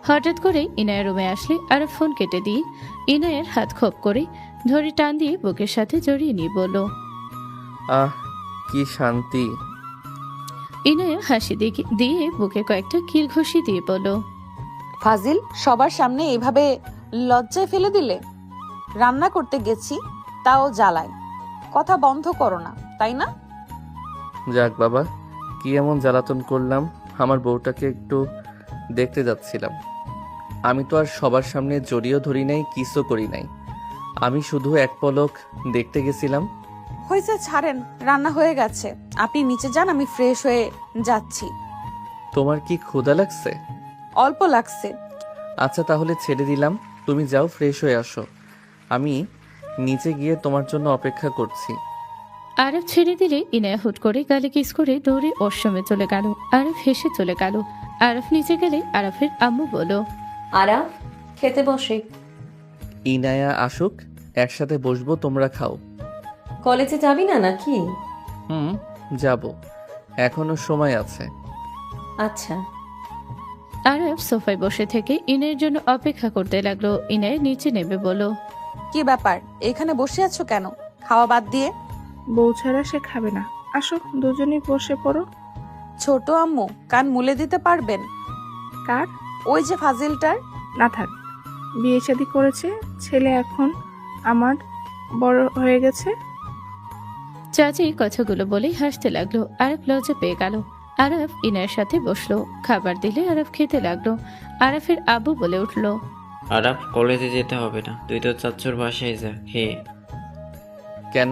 Speaker 2: হঠাৎ করে ইনায়ের রুমে আসলে আরব ফোন কেটে দিয়ে ইনায়ের হাত খোপ করে ধরে টান দিয়ে বুকের সাথে জড়িয়ে নিয়ে বলল,
Speaker 1: আহ কি শান্তি।
Speaker 2: ইনায়া হাসি দিয়ে বুকে কয়েকটা কিল ঘুষি দিয়ে বলল,
Speaker 4: ফাজিল সবার সামনে এভাবে লজ্জায় ফেলে দিলে। রান্না করতে গেছি, তাও জ্বালায়। কথা বন্ধ করো না, তাই না?
Speaker 1: যাক বাবা, কি এমন জ্বালাতন করলাম? আমার বউটাকে একটু দেখতে যাচ্ছিলাম। আমি তো আর সবার সামনে জড়িয়েও ধরি নাই, কিসও করি নাই। আমি শুধু এক পলক দেখতে গেছিলাম।
Speaker 4: হয়েছে, ছাড়েন, রান্না হয়ে গেছে। আপনি নিচে যান, আমি ফ্রেশ হয়ে যাচ্ছি।
Speaker 1: তোমার কি ক্ষুধা লাগছে?
Speaker 4: অল্প লাগছে।
Speaker 1: আচ্ছা তাহলে ছেড়ে দিলাম, তুমি যাও ফ্রেশ হয়ে আসো। আমি নিচে গিয়ে তোমার জন্য অপেক্ষা করছি।
Speaker 2: আরব ছেড়ে দিলে ইনায়া হুট করে গালে কিস করে দৌড়ে ওর সময় চলে গেল। আরব হেসে চলে গেল। আরব নিচে গেলে আরফের আম্মু বলল,
Speaker 8: আরাফ খেতে বসে।
Speaker 1: ইনায়া আসুক, একসাথে বসবো, তোমরা খাও।
Speaker 8: কলেজে যাবি না নাকি?
Speaker 1: যাব, এখনো সময় আছে।
Speaker 8: আচ্ছা।
Speaker 2: আরব সোফায় বসে থেকে ইনায়ের জন্য অপেক্ষা করতে লাগলো। ইনায় নিচে নেবে বলল,
Speaker 4: কি ব্যাপার, এখানে বসে আছো কেন? খাওয়া বাদ দিয়ে?
Speaker 13: বউ ছাড়া সে খাবে না। আসো দুজনেই বসে পড়ো।
Speaker 4: ছোট আম্মু কান মুলে দিতে পারবেন?
Speaker 13: কার?
Speaker 4: ওই যে ফাজিলটার।
Speaker 13: না থাক, বিয়ে শাদী করেছে, ছেলে এখন আমার বড় হয়ে গেছে।
Speaker 2: চাচি কথাগুলো বলেই হাসতে লাগলো। আরব লজ্জা পেয়ে গেল। আরব ইনায়ের সাথে বসলো। খাবার দিলে আরব খেতে লাগলো। আরফের আব্বু বলে উঠলো,
Speaker 3: আরাফ কলেজে যেতে হবে না, তুই তো চাচ্চুর বাসায় যা খেয়ে।
Speaker 1: কেন?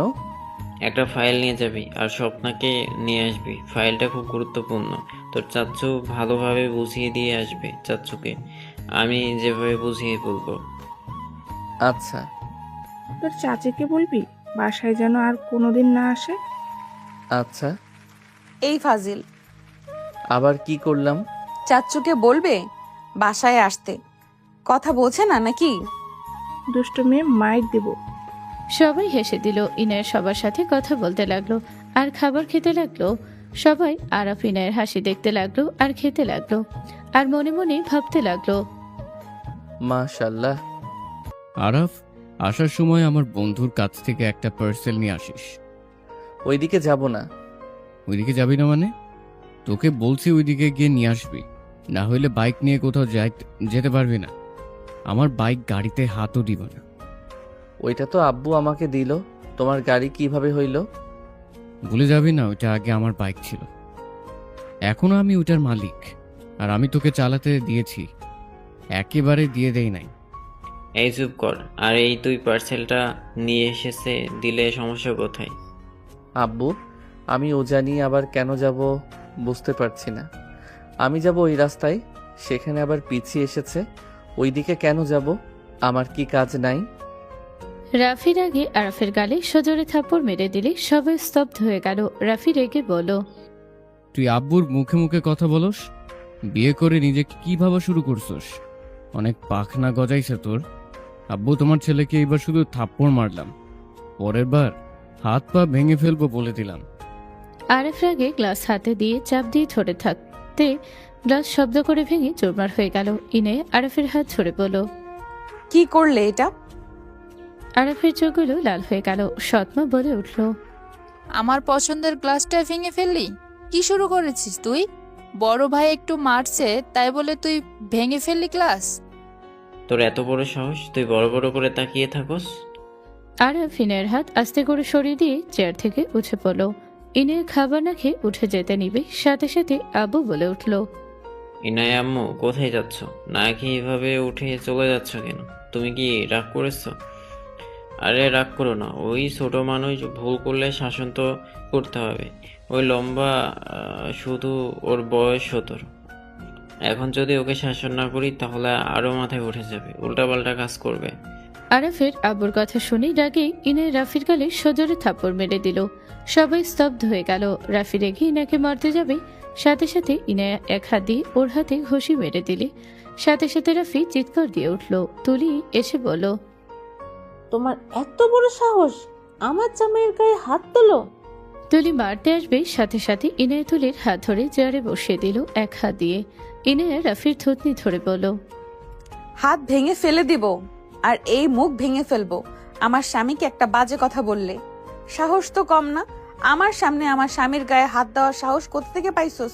Speaker 3: একটা ফাইল নিয়ে যাবি আর স্বপ্নাকে নিয়ে আসবি। ফাইলটা খুব গুরুত্বপূর্ণ। তোর চাচ্চু ভালোভাবে বুঝিয়ে দিয়ে আসবে চাচ্চুকে, আমি যেভাবে বুঝিয়ে বলবো।
Speaker 1: আচ্ছা।
Speaker 13: তোর চাচিকে বলবি বাসায় যেন আর কোনোদিন না আসে।
Speaker 1: আচ্ছা।
Speaker 4: এই ফাজিল
Speaker 1: আবার কি করলাম?
Speaker 4: চাচ্চুকে বলবে বাসায় আসতে। কথা বোঝে না নাকি?
Speaker 13: দুষ্ট মেয়ে, মাইর দেব।
Speaker 2: সবাই হেসে দিল। ইনায়ের সবার সাথে কথা বলতে লাগলো আর খাবার খেতে লাগলো। সবাই আরফ ইনায়ের হাসি দেখতে লাগলো আর খেতে লাগলো আর মনে মনে ভাবতে লাগলো,
Speaker 1: মাশাআল্লাহ।
Speaker 5: আরাফ আসার সময় আমার বন্ধুর কাছ থেকে একটা পার্সেল নিয়ে আসিস।
Speaker 1: ওইদিকে যাব না।
Speaker 5: ওইদিকে যাবি না মানে? তোকে বলছি ওইদিকে গিয়ে নিয়ে আসবি, না হইলে বাইক নিয়ে কোথাও যেতে পারবি না। আমার বাইক গাড়িতে হাতও দিব না।
Speaker 1: ওইটা তো আব্বু আমাকে দিল, তোমার গাড়ি কিভাবে হইল?
Speaker 5: ভুলে যাবি না, ওইটা আগে আমার বাইক ছিল, এখনো আমি ওইটার মালিক, আর আমি তোকে চালাতে দিয়েছি, একেবারে দিয়ে দেই নাই।
Speaker 3: এই চুপ কর। আর এই তুই পার্সেলটা নিয়ে এসেছে দিলে সমস্যা কোথায়?
Speaker 1: আব্বু, আমি ও জানি আবার কেন যাব বুঝতে পারছি না। আমি যাব ওই রাস্তায়, সেখানে আবার পিছিয়ে এসেছে। ওইদিকে কেন যাব? আমার কি কাজ নাই?
Speaker 2: রাফির আগে আরাফের গালে সজোরে থাপ্পড় মেরে দিলে সবাই স্তব্ধ হয়ে গেল। রাফি রেগে বলল,
Speaker 5: তুই আব্বুর মুখে মুখে কথা বলস? বিয়ে করে নিজে কি ভাবা শুরু করছস? অনেক পাখনা গজাইছে তোর। আব্বু, তোমার ছেলেকে এইবার শুধু থাপ্পড় মারলাম, পরের বার হাত পা ভেঙে ফেলবো বলে দিলাম।
Speaker 2: আরাফ রাগে গ্লাস হাতে দিয়ে চাপ দিয়ে ধরে থাকতে গ্লাস শব্দ করে ভেঙে চুরমার হয়ে গেল। ইনে আরাফের হাত ধরে বলল,
Speaker 4: কি করলে এটা?
Speaker 2: আরাফের চোখগুলো লাল হয়ে গেল। সৎমা বলে উঠল,
Speaker 12: আমার পছন্দের গ্লাসটা ভেঙে ফেললি? কি শুরু করেছিস তুই? বড় ভাই একটু মারছে তাই বলে তুই ভেঙে ফেললি গ্লাস?
Speaker 3: তোর এত বড় সাহস, তুই বড় বড় করে তাকিয়ে থাকস?
Speaker 2: আরাফ ইনের হাত আস্তে করে সরিয়ে দিয়ে চেয়ার থেকে উঠে পড়ল। ইনে খাবার না খেয়ে উঠে যেতে নিবে, সাথে সাথে আব্বু বলে উঠল,
Speaker 3: ইনায় আম্মু, কোথায় যাচ্ছ? না খেয়ে এভাবে উঠে চলে যাচ্ছ কেন? তুমি কি রাগ করেছো? আরে রাগ করো না, ওই ছোট মানুষ ভুল করলে শাসন তো করতে হবে। ওই লম্বা, শুধু ওর বয়স 17। এখন যদি ওকে শাসন না করি তাহলে আরো মাথায় উঠে যাবে, উল্টাপাল্টা কাজ করবে।
Speaker 2: আরাফের আব্বুর কথা শুনে রাগে ইনে রাফির গালে সজোরে থাপ্পড় মেরে দিল। সবাই স্তব্ধ হয়ে গেল। রাফি রেগে ইনাকে মারতে যাবে, সাথে সাথে ইনা এক হাত দিয়ে ওর হাতে ঘষি মেরে দিলে সাথে সাথে রাফি চিৎকার দিয়ে উঠল। তুলি এসে বলল,
Speaker 6: তোমার এত বড় সাহস, আমার জামাইয়ের গায়ে হাত তোলো?
Speaker 2: তুলি মারতে আসবে, সাথে সাথে ইনায় তুলির হাত ধরে চেয়ারে বসিয়ে দিল এক হাত দিয়ে। ইনায়া রাফির থুতনি ধরে বলল,
Speaker 4: হাত ভেঙে ফেলে দিব, আর এই মুখ ভেঙে ফেলবো আমার স্বামীকে একটা বাজে কথা বললে। সাহস তো কম না, আমার সামনে আমার স্বামীর গায়ে হাত দেওয়ার সাহস কোথা থেকে পাইছস?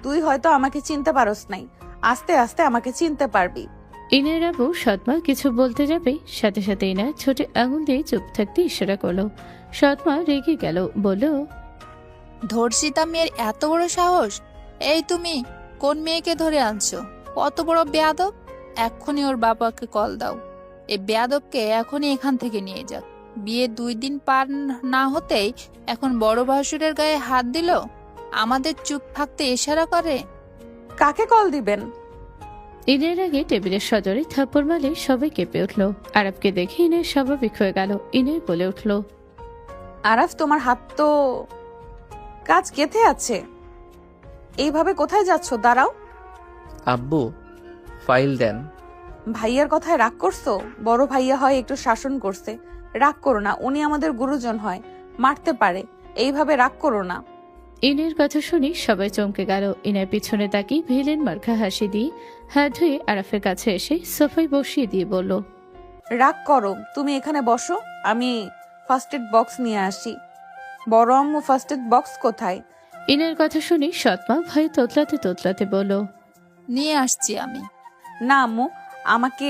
Speaker 4: তুই হয়তো আমাকে চিনতে পারস নাই, আস্তে আস্তে আমাকে চিনতে পারবি।
Speaker 2: ইনায়ের আবু সৎমা কিছু বলতে যাবে, সাথে সাথে ইনা ছোট আঙুল দিয়ে চুপ থাকতে ইশারা করলো। সৎমা রেগে গেল, বলল,
Speaker 12: ধর্ষিতা মেয়ের এত বড় সাহস! এই তুমি কোন মেয়েকে ধরে আনছো? কত বড় বেয়াদব! এক্ষুনি ওর বাবাকে কল দাও। এই বেয়াদবকে এখনই এখান থেকে নিয়ে যাক। বিয়ে 2 দিন পার না হতেই এখন বড় ভাসুরের গায়ে হাত দিল। আমাদের চুপ থাকতে ইশারা করে।
Speaker 4: কাকে কল দিবেন?
Speaker 2: ইনের আগে টেবিলের সজরে থাপ্পড় মারলে সবাই কেঁপে উঠল। আরাফকে দেখে ইনের স্বাভাবিক হয়ে গেল। ইনের বলে উঠল,
Speaker 4: আরাফ, তোমার হাত তো কাজ কেথে আছে, এইভাবে কোথায় যাচ্ছ? দাঁড়াও।
Speaker 1: আব্বু, ফাইল দেন।
Speaker 4: ভাইয়ার কথায় রাগ করছো? বড় ভাইয়া হয় একটু শাসন করছে, রাগ করো না, উনি আমাদের গুরুজন হয়, মারতে পারে, এইভাবে রাগ করো না।
Speaker 2: ইনের কথা শুনে সবাই চমকে গেল। ইনের পিছনে তাকিয়ে ভিলেন মার্কা হাসি দিয়ে হাত ধুয়ে আরাফের কাছে এসে সোফায় বসিয়ে দিয়ে বলল,
Speaker 4: রাগ করো, তুমি এখানে বসো, আমি ফার্স্ট এড বক্স নিয়ে আসি। বড় আম্মু, ফার্স্ট এড বক্স কোথায়?
Speaker 2: ইনের কথা শুনে সৎমা ভয়ে তোতলাতে তোতলাতে বলল,
Speaker 12: নিয়ে আসছি আমি।
Speaker 4: না আম্মু, আমাকে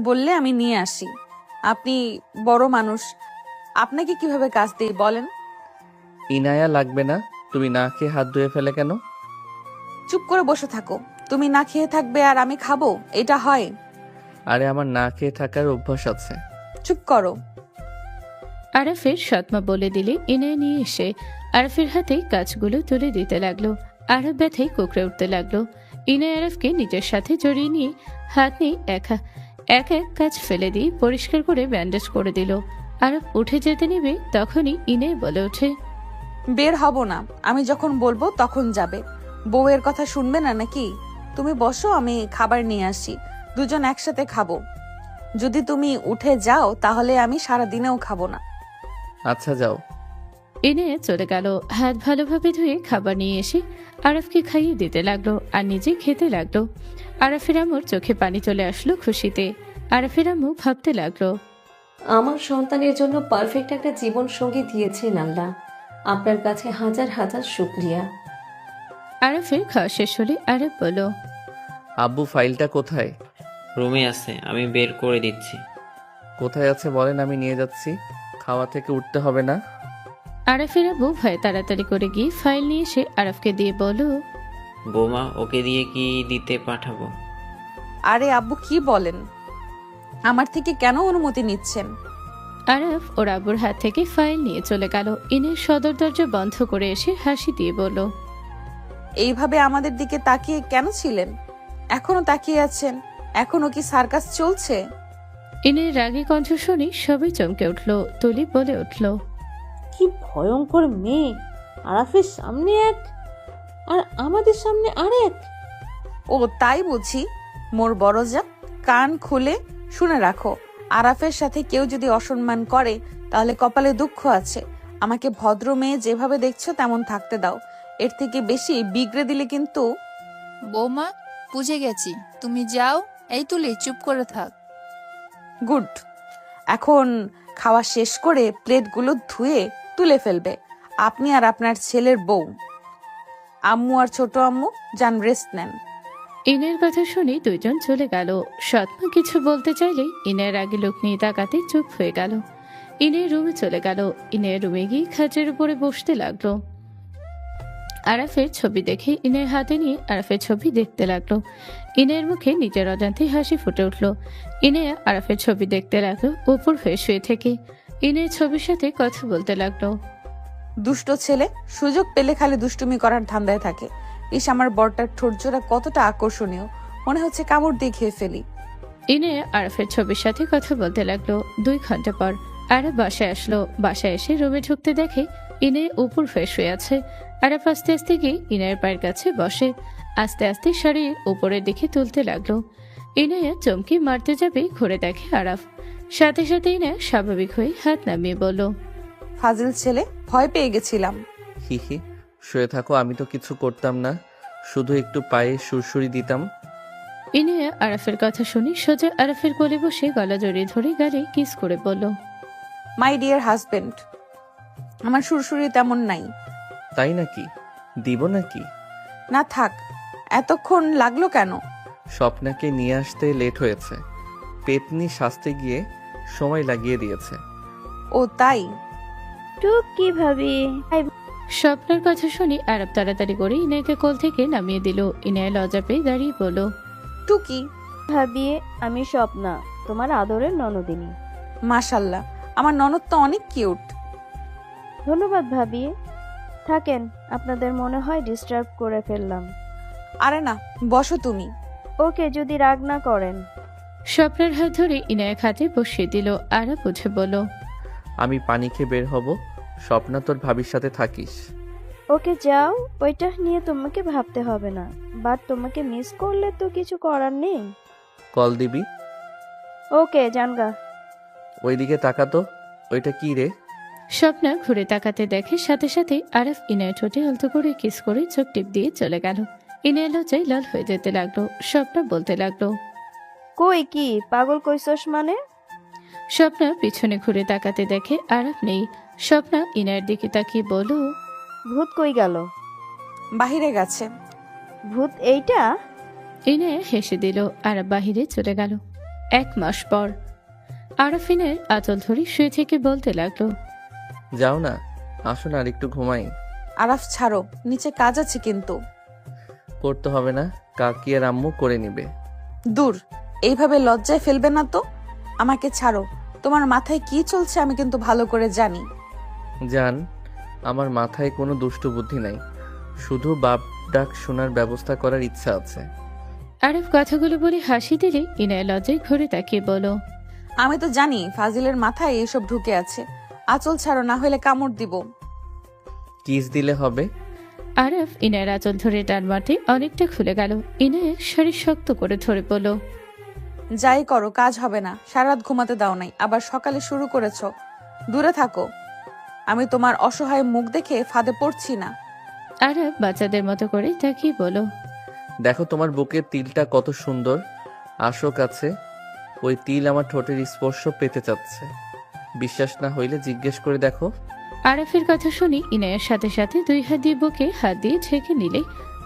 Speaker 4: বললে আমি নিয়ে আসি। আপনি বড় মানুষ, আপনাকে কিভাবে কাজ দিই বলেন?
Speaker 1: ইনায়া লাগবে না। তুমি না খেয়ে হাত ধুয়ে ফেলে কেন?
Speaker 4: চুপ করে বসে থাকো। তুমি না খেয়ে থাকবে আর আমি খাবো, এটা হয়?
Speaker 1: আরে আমার না খেয়ে থাকার অভ্যাস আছে।
Speaker 4: চুপ করো।
Speaker 2: আরাফের সৎমা বলে দিলে ইনায় নিয়ে এসে আরাফের হাতে কাজগুলো তুলে দিতে লাগলো। আরাফ ব্যথায় কুকড়ে উঠতে লাগলো। ইনায় আরাফকে নিজের সাথে জড়িয়ে নিয়ে হাত নিয়ে এক এক কাজ ফেলে দিয়ে পরিষ্কার করে ব্যান্ডেজ করে দিল। আরাফ উঠে যেতে নেবে, তখনই ইনায় বলে ওঠে,
Speaker 4: বের হব না, আমি যখন বলবো তখন যাবে। বউয়ের কথা শুনবে না নাকি? তুমি বসো, আমি খাবার নিয়ে আসি, দুজন একসাথে খাবো। যদি তুমি উঠে যাও তাহলে আমি সারা দিনেও খাবো না।
Speaker 1: আচ্ছা যাও।
Speaker 2: এনে চলে গেল। হাত ভালোভাবে ধুয়ে খাবার নিয়ে এসে আরাফকে খাইয়ে দিতে লাগলো আর নিজে খেতে লাগলো। আরাফের আম্মুর চোখে পানি চলে আসলো খুশিতে। আরাফের আম্মু ভাবতে লাগলো।
Speaker 8: আমার সন্তানের জন্য পারফেক্ট একটা জীবন সঙ্গী দিয়েছেন আল্লাহ। আপনার কাছে হাজার হাজার শুকরিয়া।
Speaker 2: আরাফের খাওয়া শেষ হলে আরাফ বলল,
Speaker 1: আব্বু ফাইলটা কোথায়?
Speaker 3: রুমে আছে, আমি বের করে দিচ্ছি।
Speaker 1: কোথায় আছে বলেন, আমি নিয়ে যাচ্ছি। খাওয়া থেকে উঠতে হবে না।
Speaker 2: আরাফের আব্বু ভয়ে তাড়াতাড়ি করে গিয়ে ফাইল নিয়ে এসে আরাফকে দিয়ে বলল,
Speaker 3: বৌমা, ওকে দিয়ে কি দিতে পাঠাবো?
Speaker 4: আরে আব্বু কি বলেন? আমার থেকে কেন অনুমতি নিচ্ছেন?
Speaker 2: আরাফ ওর আব্বুর হাত থেকে ফাইল নিয়ে চলে গেল। ইনের সদর দরজা বন্ধ করে এসে হাসি দিয়ে বলল,
Speaker 4: এইভাবে আমাদের দিকে তাকিয়ে কেন ছিলেন? এখনো তাকিয়ে আছেন? এখনো কি সার্কাস চলছে?
Speaker 2: ইনের রাগী কণ্ঠ শুনে সবাই চমকে উঠল। তুলি বলে উঠল,
Speaker 6: কি ভয়ঙ্কর মেয়ে! আরাফের সামনে এক আর আমাদের সামনে আরেক।
Speaker 4: ও তাই বুঝি? মোর বড় যা, কান খুলে শুনে রাখো। আরাফের সাথে কেউ যদি অসম্মান করে তাহলে কপালে দুঃখ আছে। আমাকে ভদ্র মেয়ে যেভাবে দেখছো তেমন থাকতে দাও। এর থেকে বেশি বিগড়ে দিলে কিন্তু।
Speaker 12: বৌমা, বুঝে গেছি, তুমি যাও। এই তুলি, চুপ করে থাক।
Speaker 4: গুড। এখন খাওয়া শেষ করে প্লেটগুলো ধুয়ে তুলে ফেলবে। আপনি আর আপনার ছেলের বউ, আম্মু আর ছোট আম্মু যান রেস্ট নেন।
Speaker 2: ইনের কথা শুনে দুইজন চলে গেল। সৎমা কিছু বলতে চাইলেই ইনের আগে লোক নিয়ে তাকাতে চুপ হয়ে গেল। ইনের রুমে চলে গেল। ইনের রুমে গিয়ে খাটের উপরে বসতে লাগলো। আরাফের ছবি দেখে ইনের হাতে নিয়ে আরাফের ছবি দেখতে লাগলো। ইনের মুখে নিজের অজান্তে হাসি ফুটে উঠল। ইনে আরাফের ছবি দেখতে লাগলো উপর হয়ে শুয়ে থেকে। ইনের ছবির সাথে কথা বলতে লাগলো।
Speaker 4: দুষ্ট ছেলে, সুযোগ পেলে খালি দুষ্টুমি করার ধান্দায় থাকে। ইস, আমার বরটার ঠোঁটজোড়া কতটা আকর্ষণীয়, মনে হচ্ছে কামড় দিয়ে খেয়ে ফেলি।
Speaker 2: ইনে আরাফের ছবির সাথে কথা বলতে লাগলো। 2 ঘন্টা পর আরাফ বাসায় আসলো। বাসায় এসে রুমে ঢুকতে দেখে ইনে উপর হয়ে শুয়ে আছে। আরাফ আস্তে আস্তে গিয়ে ইনের পায়ের কাছে বসে আস্তে আস্তে শরীর উপরের দিকে তুলতে লাগলো। ইনে চমকি মারতে যাবে, ঘুরে দেখে আরাফ। সাথে সাথে ইনে স্বাভাবিক হয়ে হাত নামিয়ে বলল,
Speaker 4: ফাজিল ছেলে, ভয় পেয়ে গেছিলাম।
Speaker 1: হি হি, শুয়ে থাকো, আমি তো কিছু করতাম না, শুধু একটু পায়ে সুরসুরি দিতাম।
Speaker 2: ইনে আরাফের কথা শুনে সোজা আরাফের কোলে বসে গলা জড়িয়ে ধরে গালে কিস করে বলল,
Speaker 4: মাই ডিয়ার হাজবেন্ড, আমার সুরসুরি তেমন নাই।
Speaker 1: তাই নাকি? দিব নাকি?
Speaker 4: না থাক। এতক্ষণ লাগলো কেন?
Speaker 1: স্বপ্নাকে নিয়ে আসতে লেট হয়েছে। পেতনি সাজতে গিয়ে সময় লাগিয়ে দিয়েছে।
Speaker 4: ও তাই?
Speaker 11: টুকি ভাবি,
Speaker 2: স্বপ্নের কথা শুনে আরাফ তাড়াতাড়ি করে ইনাকে কোল থেকে নামিয়ে দিল। ইনায় লজ্জা পেয়ে দাঁড়িয়ে বলল,
Speaker 4: টুকি
Speaker 11: ভাবি আমি স্বপ্না, তোমার আদরের ননদিনী।
Speaker 4: মাশাল্লাহ, আমার ননদ তো অনেক কিউট।
Speaker 11: ধন্যবাদ ভাবি। থাকেন, আপনাদের মনে হয় ডিস্টার্ব করে ফেললাম।
Speaker 4: আরে না, বসো তুমি।
Speaker 11: ওকে, যদি রাগ না করেন।
Speaker 2: স্বপ্নের হাত ধরে ইনায়ের হাতে বসিয়ে দিল। আরাফ বুঝে বলল,
Speaker 1: আমি পানি খেয়ে বের হব, স্বপ্না তোর ভাবির সাথে থাকিস।
Speaker 11: ওকে যাও, ওইটা নিয়ে তোমাকে ভাবতে হবে না। বাট তোমাকে মিস করলে তো কিছু করার নেই।
Speaker 1: কল দিবি?
Speaker 11: ওকে, জানগা।
Speaker 1: ওইদিকে তাকাতো, ওইটা কি রে?
Speaker 2: স্বপ্না ঘুরে তাকাতে দেখে সাথে সাথে আরাফ ইনায়ের ঠোঁটে আলতো করে কিস করে চোখ টিপ দিয়ে চলে গেল। ইনায় লজ্জায় লাল হয়ে যেতে লাগলো। স্বপ্না বলতে লাগলো,
Speaker 11: কই কি পাগল কইছস মানে?
Speaker 2: স্বপ্না পিছনে ঘুরে তাকাতে দেখে আরাফ নেই। স্বপ্না ইনায়ের দিকে তাকিয়ে বলল,
Speaker 11: ভূত কই গেল?
Speaker 4: বাহিরে গেছে।
Speaker 11: ভূত এইটা?
Speaker 2: ইনায় হেসে দিল। আরাফ বাহিরে চলে গেল। 1 মাস পর আরাফ ইনায়ের আঁচল ধরে শুয়ে থেকে বলতে লাগলো,
Speaker 1: যাও না, আসো না, আর একটু ঘুমাই।
Speaker 4: আরাফ ছাড়ো, নিচে কাজ আছে কিন্তু।
Speaker 1: করতে হবে না, কাকি আর আম্মু করে নিবে।
Speaker 4: দূর, এইভাবে লজ্জায় ফেলবে না তো। আমাকে ছাড়ো, তোমার মাথায় কি চলছে আমি কিন্তু ভালো করে জানি।
Speaker 1: জান, আমার মাথায় কোনো দুষ্টু বুদ্ধি নাই, শুধু বাপ ডাক শোনার ব্যবস্থা করার ইচ্ছা আছে।
Speaker 2: আরাফ কথাগুলো বলে হাসি দিলে ইনায় লজ্জায় ঘুরে তাকিয়ে বলো,
Speaker 4: আমি তো জানি ফাজিলের মাথায় এসব ঢুকে আছে। আঁচল ছাড়ো, না হলে কামড় দিব।
Speaker 1: কিস দিলে হবে।
Speaker 2: আরাফ ইনায়ের আঁচল ধরে টান মারতে অনেকটা খুলে গেল। ইনায়ের শরীর শক্ত করে ধরে বলল,
Speaker 4: যাই করো কাজ হবে না। সারা রাত ঘুমাতে দাও নাই, আবার সকালে শুরু করেছো। দূরে থাকো, আমি তোমার অসহায় মুখ দেখে ফাঁদে পড়ছি না।
Speaker 2: আরাফ বাচ্চাদের মতো করে তাকিয়ে বলো,
Speaker 1: দেখো তোমার বুকের তিলটা কত সুন্দর, আসো কাছে। ওই তিল আমার ঠোঁটের স্পর্শ পেতে চাচ্ছে। বিশ্বাস না হইলে জিজ্ঞেস করে দেখো।
Speaker 2: আরাফের কথা শুনি ইনায়ার সাথে সাথে 2 হাত দিয়ে বুকে হাত দিয়ে ঢেকে নিলে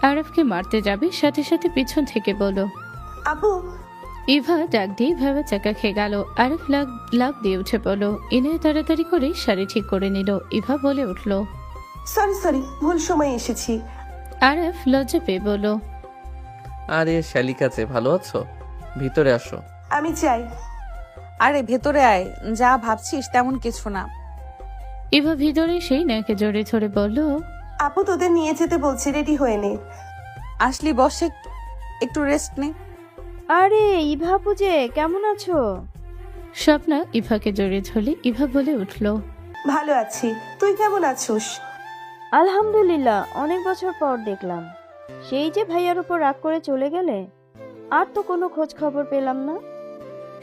Speaker 2: আরাফকে মারতে যাবে, সাথে সাথে পিছন থেকে বলো,
Speaker 9: আপু।
Speaker 2: ইভা ডাক দিয়ে ভেবে চাকা খেয়ে গেল। আরাফ লাভ দিয়ে উঠে পড়লো। ইনায়া তাড়াতাড়ি করে শাড়ি ঠিক করে নিল। ইভা বলে উঠল,
Speaker 9: সরি ভুল সময় এসেছি।
Speaker 2: আরাফ লজ্জা পেয়ে বলল,
Speaker 1: আরে শালিকাছে, ভালো আছো? ভিতরে আসো।
Speaker 9: আমি চাই।
Speaker 4: আরে ভেতরে আয়, যা ভাবছিস তেমন কিছু না।
Speaker 2: ইভা ভিতরে এসেই নাকে জড়িয়ে ধরে বলল,
Speaker 9: আপু তোদের নিয়ে যেতে বলছি, রেডি হয়ে নে।
Speaker 4: আসলি বসে একটু রেস্ট নে।
Speaker 11: আরে ইভা আপু যে, কেমন আছো?
Speaker 2: স্বপ্না ইভাকে জড়িয়ে ধরলে ইভা বলে উঠল,
Speaker 9: ভালো আছি, তুই কেমন আছিস?
Speaker 11: আলহামদুলিল্লাহ, অনেক বছর পর দেখলাম। সেই যে ভাইয়ার উপর রাগ করে চলে গেলে, আর তো কোনো খোঁজ খবর পেলাম না।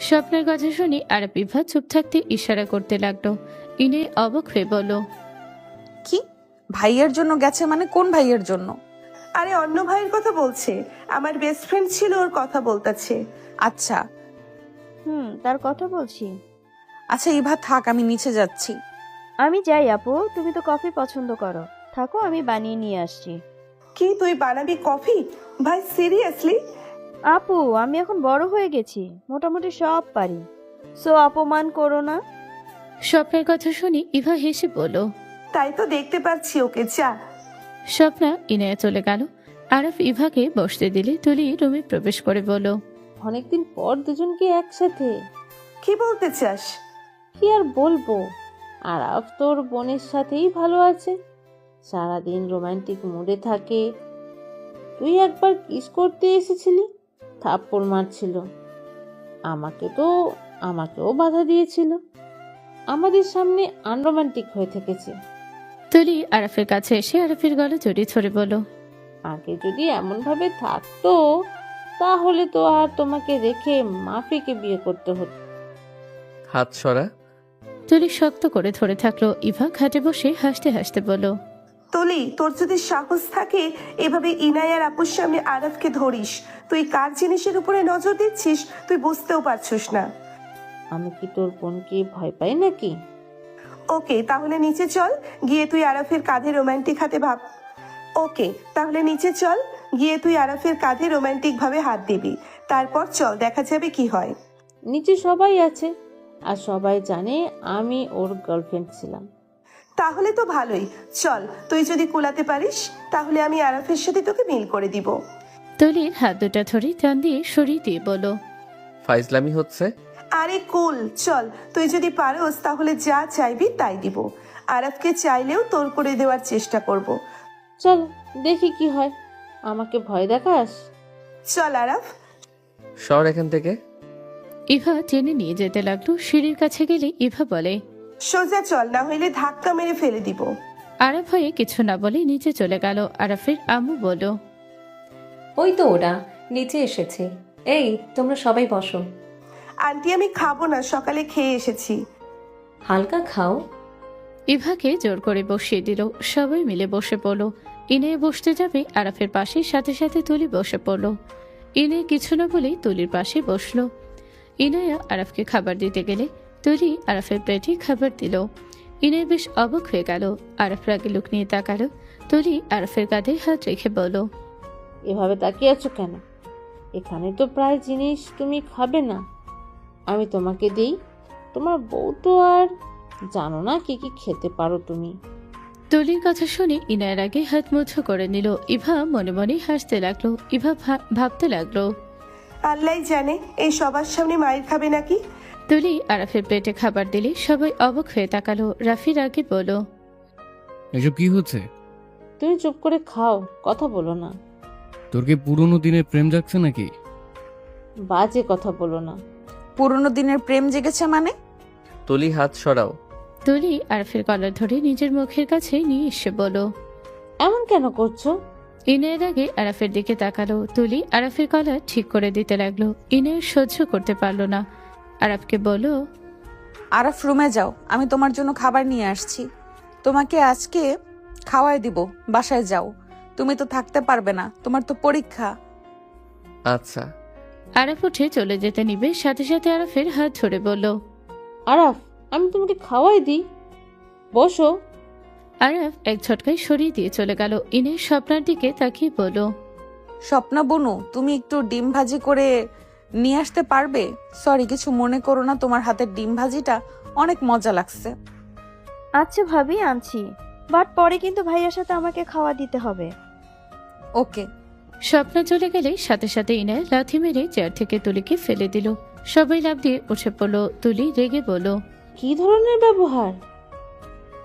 Speaker 2: স্বপ্নের কথা শুনি আরাফ ইভা চুপ থাকতে ইশারা করতে লাগলো। ইনে অবাক হয়ে বলল,
Speaker 4: কি ভাইয়ের জন্য গেছে মানে? কোন ভাইয়ের জন্য?
Speaker 9: আরে অন্য ভাইয়ের কথা বলছে, আমার বেস্ট ফ্রেন্ড ছিল, ওর কথা বলতেছে।
Speaker 4: আচ্ছা
Speaker 11: তার কথা বলছি।
Speaker 4: আচ্ছা ইভা থাক, আমি নিচে যাচ্ছি।
Speaker 11: আমি যাই আপু, তুমি তো কফি পছন্দ করো, থাকো আমি বানিয়ে নিয়ে আসছি।
Speaker 9: কি তুই বানাবি কফি? ভাই সিরিয়াসলি?
Speaker 11: আপু আমি এখন বড় হয়ে গেছি, মোটামুটি সব পারি, সো অপমান করো না।
Speaker 2: স্বপ্নের কথা শুনি ইভা হেসে বলল,
Speaker 9: তাই তো দেখতে পাচ্ছি, ওকে যা।
Speaker 2: স্বপ্না ইনায়া চলে গেল। আরাফ ইভাকে বসতে দিলে তুলি রুমে প্রবেশ করে বলল,
Speaker 6: অনেকদিন পর দুজনকে একসাথে।
Speaker 9: কি বলতে চাস?
Speaker 6: কি আর বলবো, আরাফ তোর বোনের সাথেই ভালো আছে, সারাদিন রোমান্টিক মুডে থাকে। তুই একবার কিস করতে এসেছিলি, থাপ্পড় মারছিল, আমাকেও বাধা দিয়েছিল, আমাদের সামনে আনরোমান্টিক হয়ে থেকেছে।
Speaker 2: তুলি আরাফের কাছে এসে আরাফের গলা জড়িয়ে ধরে বলল,
Speaker 6: আগে যদি এমন ভাবে থাকতো তাহলে তো আর তোমাকে রেখে মাফিকে বিয়ে করতে হতো।
Speaker 1: হাত সরা।
Speaker 2: তুলি শক্ত করে ধরে থাকলো। ইভা খাটে বসে হাসতে হাসতে বলল,
Speaker 9: তুলি, তোর যদি সাহস থাকে এভাবে ইনায়ার আপুর সামনে আরাফকে ধরিস, তুই কার জিনিসের উপরে নজর দিচ্ছিস তুই বুঝতেও পারছিস না।
Speaker 6: আমি কি তোর বোনকে ভয় পাই নাকি?
Speaker 9: ওকে তাহলে নিচে চল, গিয়ে তুই আরাফের কাঁধে রোমান্টিক হাতে ভাব। ওকে তাহলে নিচে চল, গিয়ে তুই আরাফের কাঁধে রোমান্টিক ভাবে হাত দিবি, তারপর চল দেখা যাবে কি হয়।
Speaker 6: নিচে সবাই আছে আর সবাই জানে আমি ওর গার্লফ্রেন্ড ছিলাম।
Speaker 9: তাহলে তো ভালোই, চল তুই যদি কুলাতে পারিস তাহলে আমি আরাফের সাথে তোকে মিল করে দিব।
Speaker 2: তুলির হাত দুটা ধরে টান দিয়ে সরিয়ে দিয়ে বলল,
Speaker 1: ফাইজলামি হচ্ছে।
Speaker 9: আরে কুল, চল তুই যদি পারোস তাহলে যা চাইবি তাই দিব, আরাফকে চাইলেও তোর করে দেওয়ার চেষ্টা করব।
Speaker 6: চল দেখি কি হয়, আমাকে ভয় দেখাস?
Speaker 9: চল আরাফ।
Speaker 1: সর এখান থেকে।
Speaker 2: ইভা টেনে নিয়ে যেতে লাগলো। সিঁড়ির কাছে গেলে ইভা বলে,
Speaker 9: সোজা চল, না হইলে ধাক্কা মেরে ফেলে দিব।
Speaker 2: আরাফ হয়ে কিছু না বলে নিচে চলে গেল। আরাফের আম্মু বলল,
Speaker 8: ওই তো ওরা নিচে এসেছে, এই তোমরা সবাই বসো।
Speaker 9: আন্টি আমি খাবো না, সকালে খেয়ে এসেছি।
Speaker 8: হালকা খাও।
Speaker 2: ইভাকে জোর করে বসিয়ে দিল। সবাই মিলে বসে পড়ল। ইনে বসতে যাবে আরাফের পাশে, সাথে সাথে তুলি বসে পড়ল। ইনে কিছু না বলেই তুলির পাশে বসলো। ইনায়া আরাফকে খাবার দিতে গেলে তুলি আরাফের প্লেটে খাবার দিল। ইনে বেশ অবাক হয়ে গেল। আরাফ রাগে লুক নিয়ে তাকালো। তুলি আরাফের কাঁধে হাত রেখে বলল,
Speaker 6: এভাবে তাকিয়ে আছো কেন? এখানে তো প্রায় জিনিস তুমি খাবে না, আমি তোমাকে দিই। তোমার বউ তো আর জানো না কি কি খেতে পারো তুমি।
Speaker 2: তুলির কথা শুনে ইনায়ের আগে হাত মুঠো করে নিল। ইভা মনে মনে হাসতে লাগলো। ইভা ভাবতে লাগলো,
Speaker 9: আল্লাহ জানে এই সবার সামনে মায়ের খাবে নাকি।
Speaker 2: তুলি আরাফের প্লেটে খাবার দিলে সবাই অবাক হয়ে তাকালো। রাফি রাগে বলল,
Speaker 5: এসব কি হচ্ছে?
Speaker 6: তুমি চুপ করে খাও, কথা বলো না।
Speaker 5: তোর কি পুরোনো দিনের প্রেম জাগছে নাকি?
Speaker 6: বাজে কথা বলো না।
Speaker 4: পুরনো দিনের প্রেম জেগেছে মানে?
Speaker 1: তুলি হাত সরাও।
Speaker 2: তুলি আরাফের কলার ধরে নিজের মুখের কাছে নিয়ে এসে বলল,
Speaker 6: এমন কেন করছো?
Speaker 2: ইনায়ের আগে আরাফের দিকে তাকালো। তুলি আরাফের কলার ঠিক করে দিতে লাগলো। ইনায়ের সহ্য করতে পারলো না। আরাফকে বলল,
Speaker 4: আরাফ রুমে যাও, আমি তোমার জন্য খাবার নিয়ে আসছি। তোমাকে আজকে খাওয়াই দিব, বাসায় যাও। তুমি তো থাকতে পারবে না, তোমার তো পরীক্ষা।
Speaker 1: আচ্ছা,
Speaker 2: আরাফ উঠে চলে যেতে নিবে, সাথে সাথে আরাফের হাত ধরে বলল,
Speaker 6: আরাফ, আমি তোমাকে খাওয়াই দিই, বসো।
Speaker 2: আরাফ এক ঝটকায় সরিয়ে দিয়ে চলে গেল। ইনের স্বপ্নার দিকে তাকিয়ে বলল,
Speaker 4: স্বপ্না বনু, তুমি একটু ডিম ভাজি করে নিয়ে আসতে পারবে? সরি, কিছু মনে করো না, তোমার হাতের ডিম ভাজিটা অনেক মজা লাগছে।
Speaker 11: আচ্ছা ভাবি, আনছি, বাট পরে কিন্তু ভাইয়ার সাথে আমাকে খাওয়া দিতে হবে।
Speaker 4: ওকে।
Speaker 2: স্বপ্না চলে গেলে সাথে সাথে ইনায় লাথি মেরে চেয়ার থেকে তুলিকে ফেলে দিল। সবাই লাফ দিয়ে উঠে পড়ল। তুলি রেগে বলল,
Speaker 6: কি ধরনের ব্যবহার?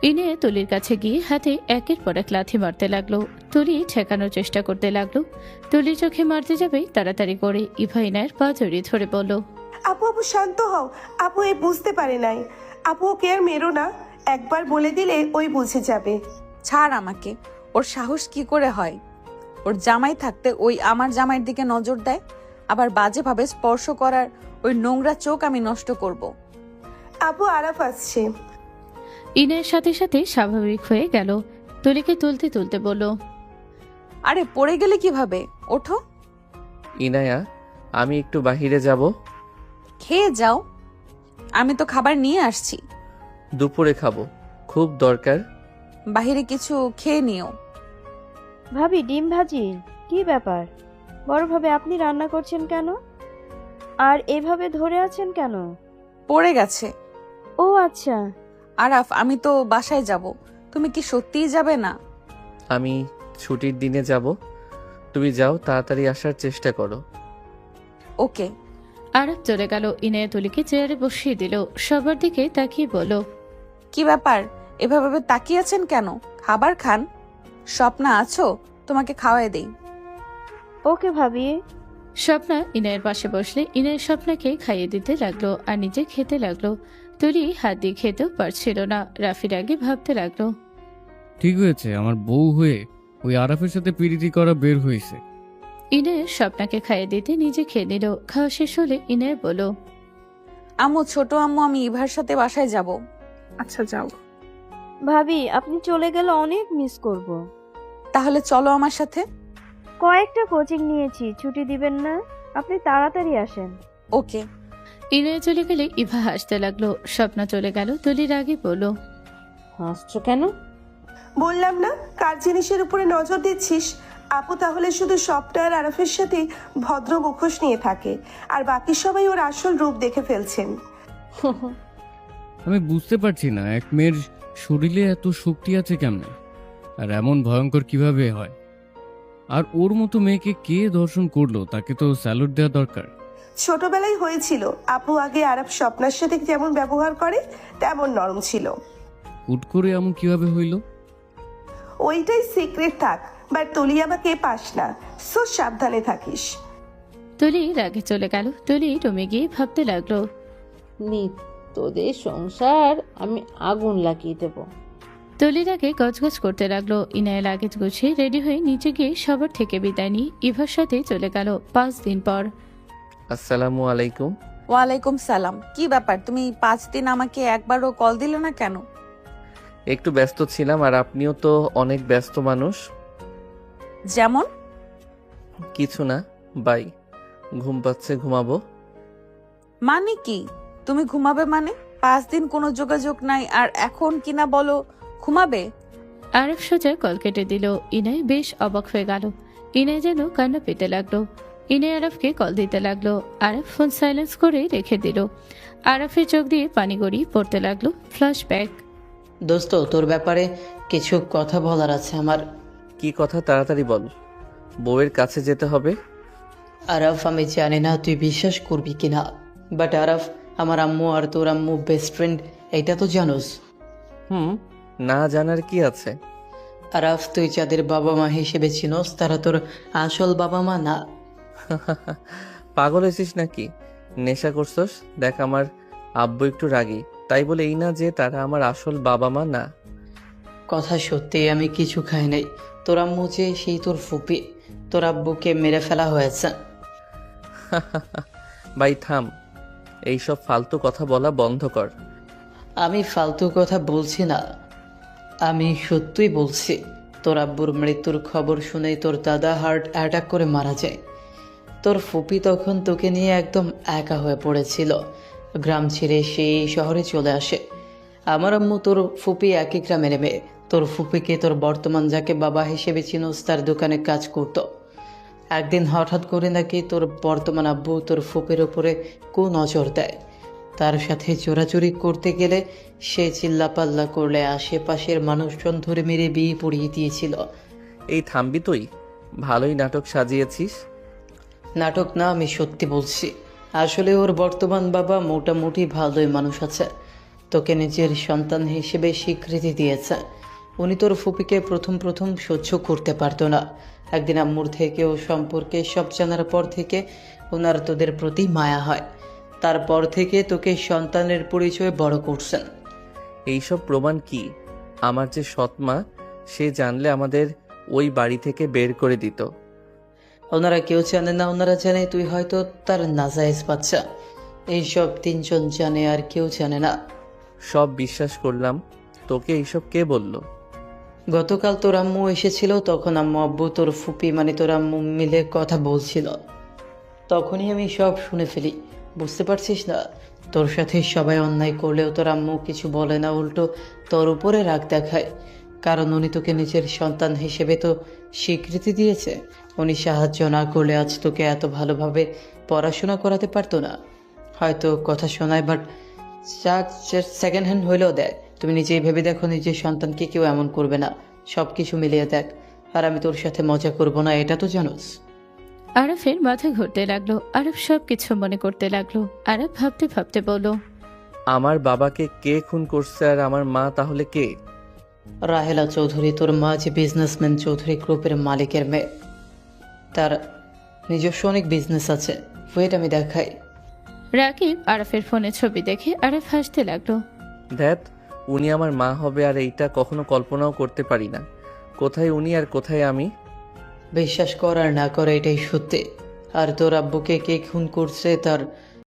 Speaker 2: ইনে তুলির কাছে গিয়ে হাতে একের পর এক লাথি মারতে লাগলো। তুলি ঠেকানোর চেষ্টা করতে লাগলো। তুলি চোখে মারতে যাবে তাড়াতাড়ি করে ইভা ইনায়ের পা জড়িয়ে ধরে বলল,
Speaker 9: আপু আপু শান্ত হও, আপু এই বুঝতে পারে নাই। আপু ওকে আর মেরো না, একবার বলে দিলে ওই বুঝে যাবে।
Speaker 4: ছাড় আমাকে, ওর সাহস কি করে হয়? ওর জামাই থাকতে ওই আমার জামাইয়ের দিকে নজর দেয়, আবার বাজেভাবে স্পর্শ করার ওই নোংরা চোখ আমি নষ্ট করব।
Speaker 9: আপু আরাফ আসছে।
Speaker 2: ইনায়ের সাথে সাথে স্বাভাবিক হয়ে গেল। তুলিকে তুলতে তুলতে বলল,
Speaker 4: আরে পড়ে গেলে কিভাবে? ওঠো।
Speaker 1: ইনায়া, আমি একটু বাহিরে যাব।
Speaker 4: খেয়ে যাও, আমি তো খাবার নিয়ে আসছি।
Speaker 1: দুপুরে খাবো, খুব দরকার।
Speaker 4: বাহিরে কিছু খেয়ে নিও।
Speaker 11: ভাবি, ডিম ভাজি? কি ব্যাপার? বড় ভাবে আপনি রান্না করছেন কেন? আর এভাবে ধরে আছেন কেন?
Speaker 4: পড়ে গেছে।
Speaker 11: ও আচ্ছা।
Speaker 4: আরাফ, আমি তো বাসায় যাব, তুমি কি সত্যিই যাবে না?
Speaker 1: আমি ছুটির দিনে যাব, তুমি যাও, তাড়াতাড়ি আসার চেষ্টা করো।
Speaker 4: ওকে।
Speaker 2: আরাফ চলে গেল। ইনায়া তুলিকে চেয়ারে বসিয়ে দিল। সবার দিকে তাকিয়ে বলল,
Speaker 4: কি ব্যাপার, এভাবে তাকিয়ে আছেন কেন? খাবার খান। স্বপ্না আছো? তোমাকে খাওয়াই দেই।
Speaker 11: ওকে ভাবি।
Speaker 2: স্বপ্না ইনায়ের পাশে বসলে ইনায়ের স্বপ্নাকে খাইয়ে দিতে লাগলো আর নিজে খেতে লাগলো। তুলি হাত দিয়ে খেতেও পারছিল না। রাফির আগে ভাবতে লাগলো,
Speaker 5: ঠিক হয়েছে, আমার বউ হয়ে ওই আরাফের সাথে পিরিতি করা বের হয়েছে।
Speaker 2: ইনায়ের স্বপ্নাকে খাইয়ে দিতে নিজে খেয়ে নিল। খাওয়া শেষ হলে ইনায় বলল,
Speaker 4: আম্মু, ছোট আম্মু, আমি ইভার সাথে বাসায় যাব।
Speaker 13: আচ্ছা যাও।
Speaker 11: ভাবি, আপনি চলে গেলে অনেক মিস করব।
Speaker 4: তাহলে চলো আমার সাথে।
Speaker 11: কয়েকটা কোচিং নিয়েছি, ছুটি দিবেন না? আপনি তাড়াতাড়ি আসেন।
Speaker 4: ওকে।
Speaker 2: ইনায় চলে গেলে ইভা হাসতে লাগলো। স্বপ্না চলে গেল। তুলির আগে বলল,
Speaker 6: হাসছো কেন?
Speaker 9: বললাম না, কার জিনিসের উপরে নজর দিচ্ছিস? আপু তাহলে শুধু স্বপ্না আর আরাফের সাথে ভদ্র মুখোশ নিয়ে থাকে, আর বাকি সবাই ওর আসল রূপ দেখে ফেলছেন।
Speaker 5: আমি বুঝতে পারছি না, এক মেয়ের শরীরে এত শক্তি আছে কেমনে, আর এমন ভয়ঙ্কর কিভাবে হয়? আর ওর মতো মেয়েকে কে দর্শন করলো? তাকে তো স্যালুট দেওয়া দরকার।
Speaker 9: ছোটবেলায় হয়েছিল, আপু আগে আরাফ স্বপ্নার সাথে যেমন ব্যবহার করে তেমন নরম ছিল।
Speaker 5: হুট করে এমন কিভাবে হইল?
Speaker 9: ওইটাই সিক্রেট থাক, বাট তুলি আমাকে পাস না, সো সাবধানে থাকিস।
Speaker 2: তুলি রাগে চলে গেল। তুলি রুমে গিয়ে ভাবতে লাগলো,
Speaker 6: নি, তোদের সংসার আমি আগুন লাগিয়ে দেব।
Speaker 2: তুলির আগে গজগজ করতে লাগলো। ইনায় লাগেজ গুছিয়ে রেডি হয়ে নিচে গিয়ে সবার থেকে বিদায় নিয়ে ইভার সাথে চলে গেল 5 দিন পর।
Speaker 1: আসসালামু আলাইকুম।
Speaker 4: ওয়ালাইকুম সালাম। কি ব্যাপার, তুমি 5 দিন আমাকে একবারও কল দিলে না কেন?
Speaker 1: একটু ব্যস্ত ছিলাম, আর আপনিও তো অনেক ব্যস্ত মানুষ।
Speaker 4: যেমন?
Speaker 1: কিছু না, বাই। ঘুম পাচ্ছে, ঘুমাবো।
Speaker 4: মানে কি? তুমি ঘুমাবে মানে? 5 দিন কোনো যোগাযোগ নাই, আর এখন কিনা বলো ঘুমাবে?
Speaker 2: আরফ সোজা কল কেটে দিল। ইনায় বেশ অবাক হয়ে গেল। ইনায় যেন কান্না পেতে লাগলো। ইনায় আরফকে কল দিতে লাগলো। আরফ ফোন সাইলেন্স করে রেখে দিল। আরফের চোখ দিয়ে পানি গড়িয়ে পড়তে লাগলো। ফ্ল্যাশব্যাক।
Speaker 14: দোস্ত, তোর ব্যাপারে কিছু কথা বলার আছে আমার।
Speaker 1: কি কথা? তাড়াতাড়ি বল, বউয়ের কাছে যেতে হবে।
Speaker 14: আরফ, আমি জানি না তুই বিশ্বাস করবি কিনা, বাট আরফ, আমার আম্মু আর তোর আম্মু বেস্ট ফ্রেন্ড, এটা তো জানোস।
Speaker 1: না জানার কি আছে?
Speaker 14: আরফ, তুই যাদের বাবা মা হিসেবে চিনোস তারা তোর আসল বাবা মা না।
Speaker 1: পাগল হয়েছিস নাকি? নেশা করছস? দেখ, আমার আব্বু একটু রাগী, তাই বলে এই না যে তারা আমার আসল বাবা মা না।
Speaker 14: কথা সত্যি, আমি কিছু খাই নাই। তোর আম্মু যে সেই তোর ফুপি, তোর আব্বুকে মেরে ফেলা হয়েছে।
Speaker 1: ভাই থাম, এইসব ফালতু কথা বলা বন্ধ কর।
Speaker 14: আমি ফালতু কথা বলছি না, আমি সত্যিই বলছি। তোর আব্বুর মৃত্যুর খবর শুনেই তোর দাদা হার্ট অ্যাটাক করে মারা যায়। তোর ফুপি তখন তোকে নিয়ে একদম একা হয়ে পড়েছিল। গ্রাম ছেড়ে সেই শহরে চলে আসে। আমার আম্মু তোর ফুপি একই গ্রামের মেয়ে। তোর ফুপিকে তোর বর্তমান যাকে বাবা হিসেবে চিনোস তার দোকানে কাজ করত। একদিন হঠাৎ করে নাকি তোর বর্তমান আব্বু তোর ফুপির ওপরে নজর দেয়। তার সাথে চোরাচুরি করতে গেলে সে চিল্লাপাল্লা করলে আশেপাশের মানুষজন ধরে মেরে বিয়ে পড়িয়ে দিয়েছিল।
Speaker 1: এই থামবি তুই? ভালোই নাটক সাজিয়েছিস।
Speaker 14: নাটক না, আমি সত্যি বলছি। আসলে ওর বর্তমান বাবা মোটামুটি ভালোই মানুষ আছে, তোকে নিজের সন্তান হিসেবে স্বীকৃতি দিয়েছে। উনি তোর ফুপিকে প্রথম প্রথম সহ্য করতে পারতো না। একদিন আম্মুর থেকে ও সম্পর্কে সব জানার পর থেকে ওনার তোদের প্রতি মায়া হয়। তারপর থেকে তোকে সন্তানের পরিচয় বড় করছেন।
Speaker 1: এইসব প্রমাণ কি? আমার যে সৎমা, সে জানলে আমাদের ওই বাড়ি থেকে বের করে দিত।
Speaker 14: ওনারা কেউ জানে না, ওনারা জানে তুই হয়তো তার নাজায়েজ বাচ্চা। এইসব তিনজন জানে, আর কেউ জানে না।
Speaker 1: সব বিশ্বাস করলাম, তোকে এইসব কে বলল?
Speaker 14: গতকাল তোর আম্মু এসেছিল, তখন আম্মু আব্বু তোর ফুপি মানে তোর আম্মু মিলে কথা বলছিল। তখনই আমি সব শুনে ফেলি। বুঝতে পারছিস না, তোর সাথে সবাই অন্যায় করলেও তোর আম্মু কিছু বলে না, উল্টো তোর উপরে রাগ দেখায়। কারণ উনি তোকে নিজের সন্তান হিসেবে তো স্বীকৃতি দিয়েছে। উনি সাহায্য না করলে আজ তোকে এত ভালোভাবে পড়াশোনা করাতে পারতো না। হয়তো কথা শোনায়, বাট সেকেন্ড হ্যান্ড হইলেও দেয়। তুমি নিজেই ভেবে দেখো, নিজের সন্তানকে কেউ এমন করবে না। সব কিছু মিলিয়ে দেখ। আর আমি তোর সাথে মজা করব না, এটা তো জানোস।
Speaker 2: আরাফের মাথা ঘুরতে লাগলো। আরাফ সব কিছু মনে করতে লাগলো। আরাফ ভাবতে ভাবতে বলল,
Speaker 1: আমার বাবাকে কে খুন করছে আর আমার মা তাহলে কে?
Speaker 14: রাহেলা চৌধুরী, তোর মা যে বিজনেসম্যান চৌধুরী গ্রুপের মালিকের মেয়ে। তার নিজস্ব অনেক বিজনেস আছে। ওয়েট, আমি দেখাই।
Speaker 2: রাকিব আরাফের ফোনে ছবি দেখে আরাফ হাসতে লাগলো।
Speaker 1: ধ্যাত, উনি আমার মা হবে আর এইটা কখনো কল্পনাও করতে পারি না। কোথায় উনি আর কোথায় আমি?
Speaker 14: বিশ্বাস কর আর না করে, এটাই সত্যি। আর তোর আব্বুকে কে খুন করছে তার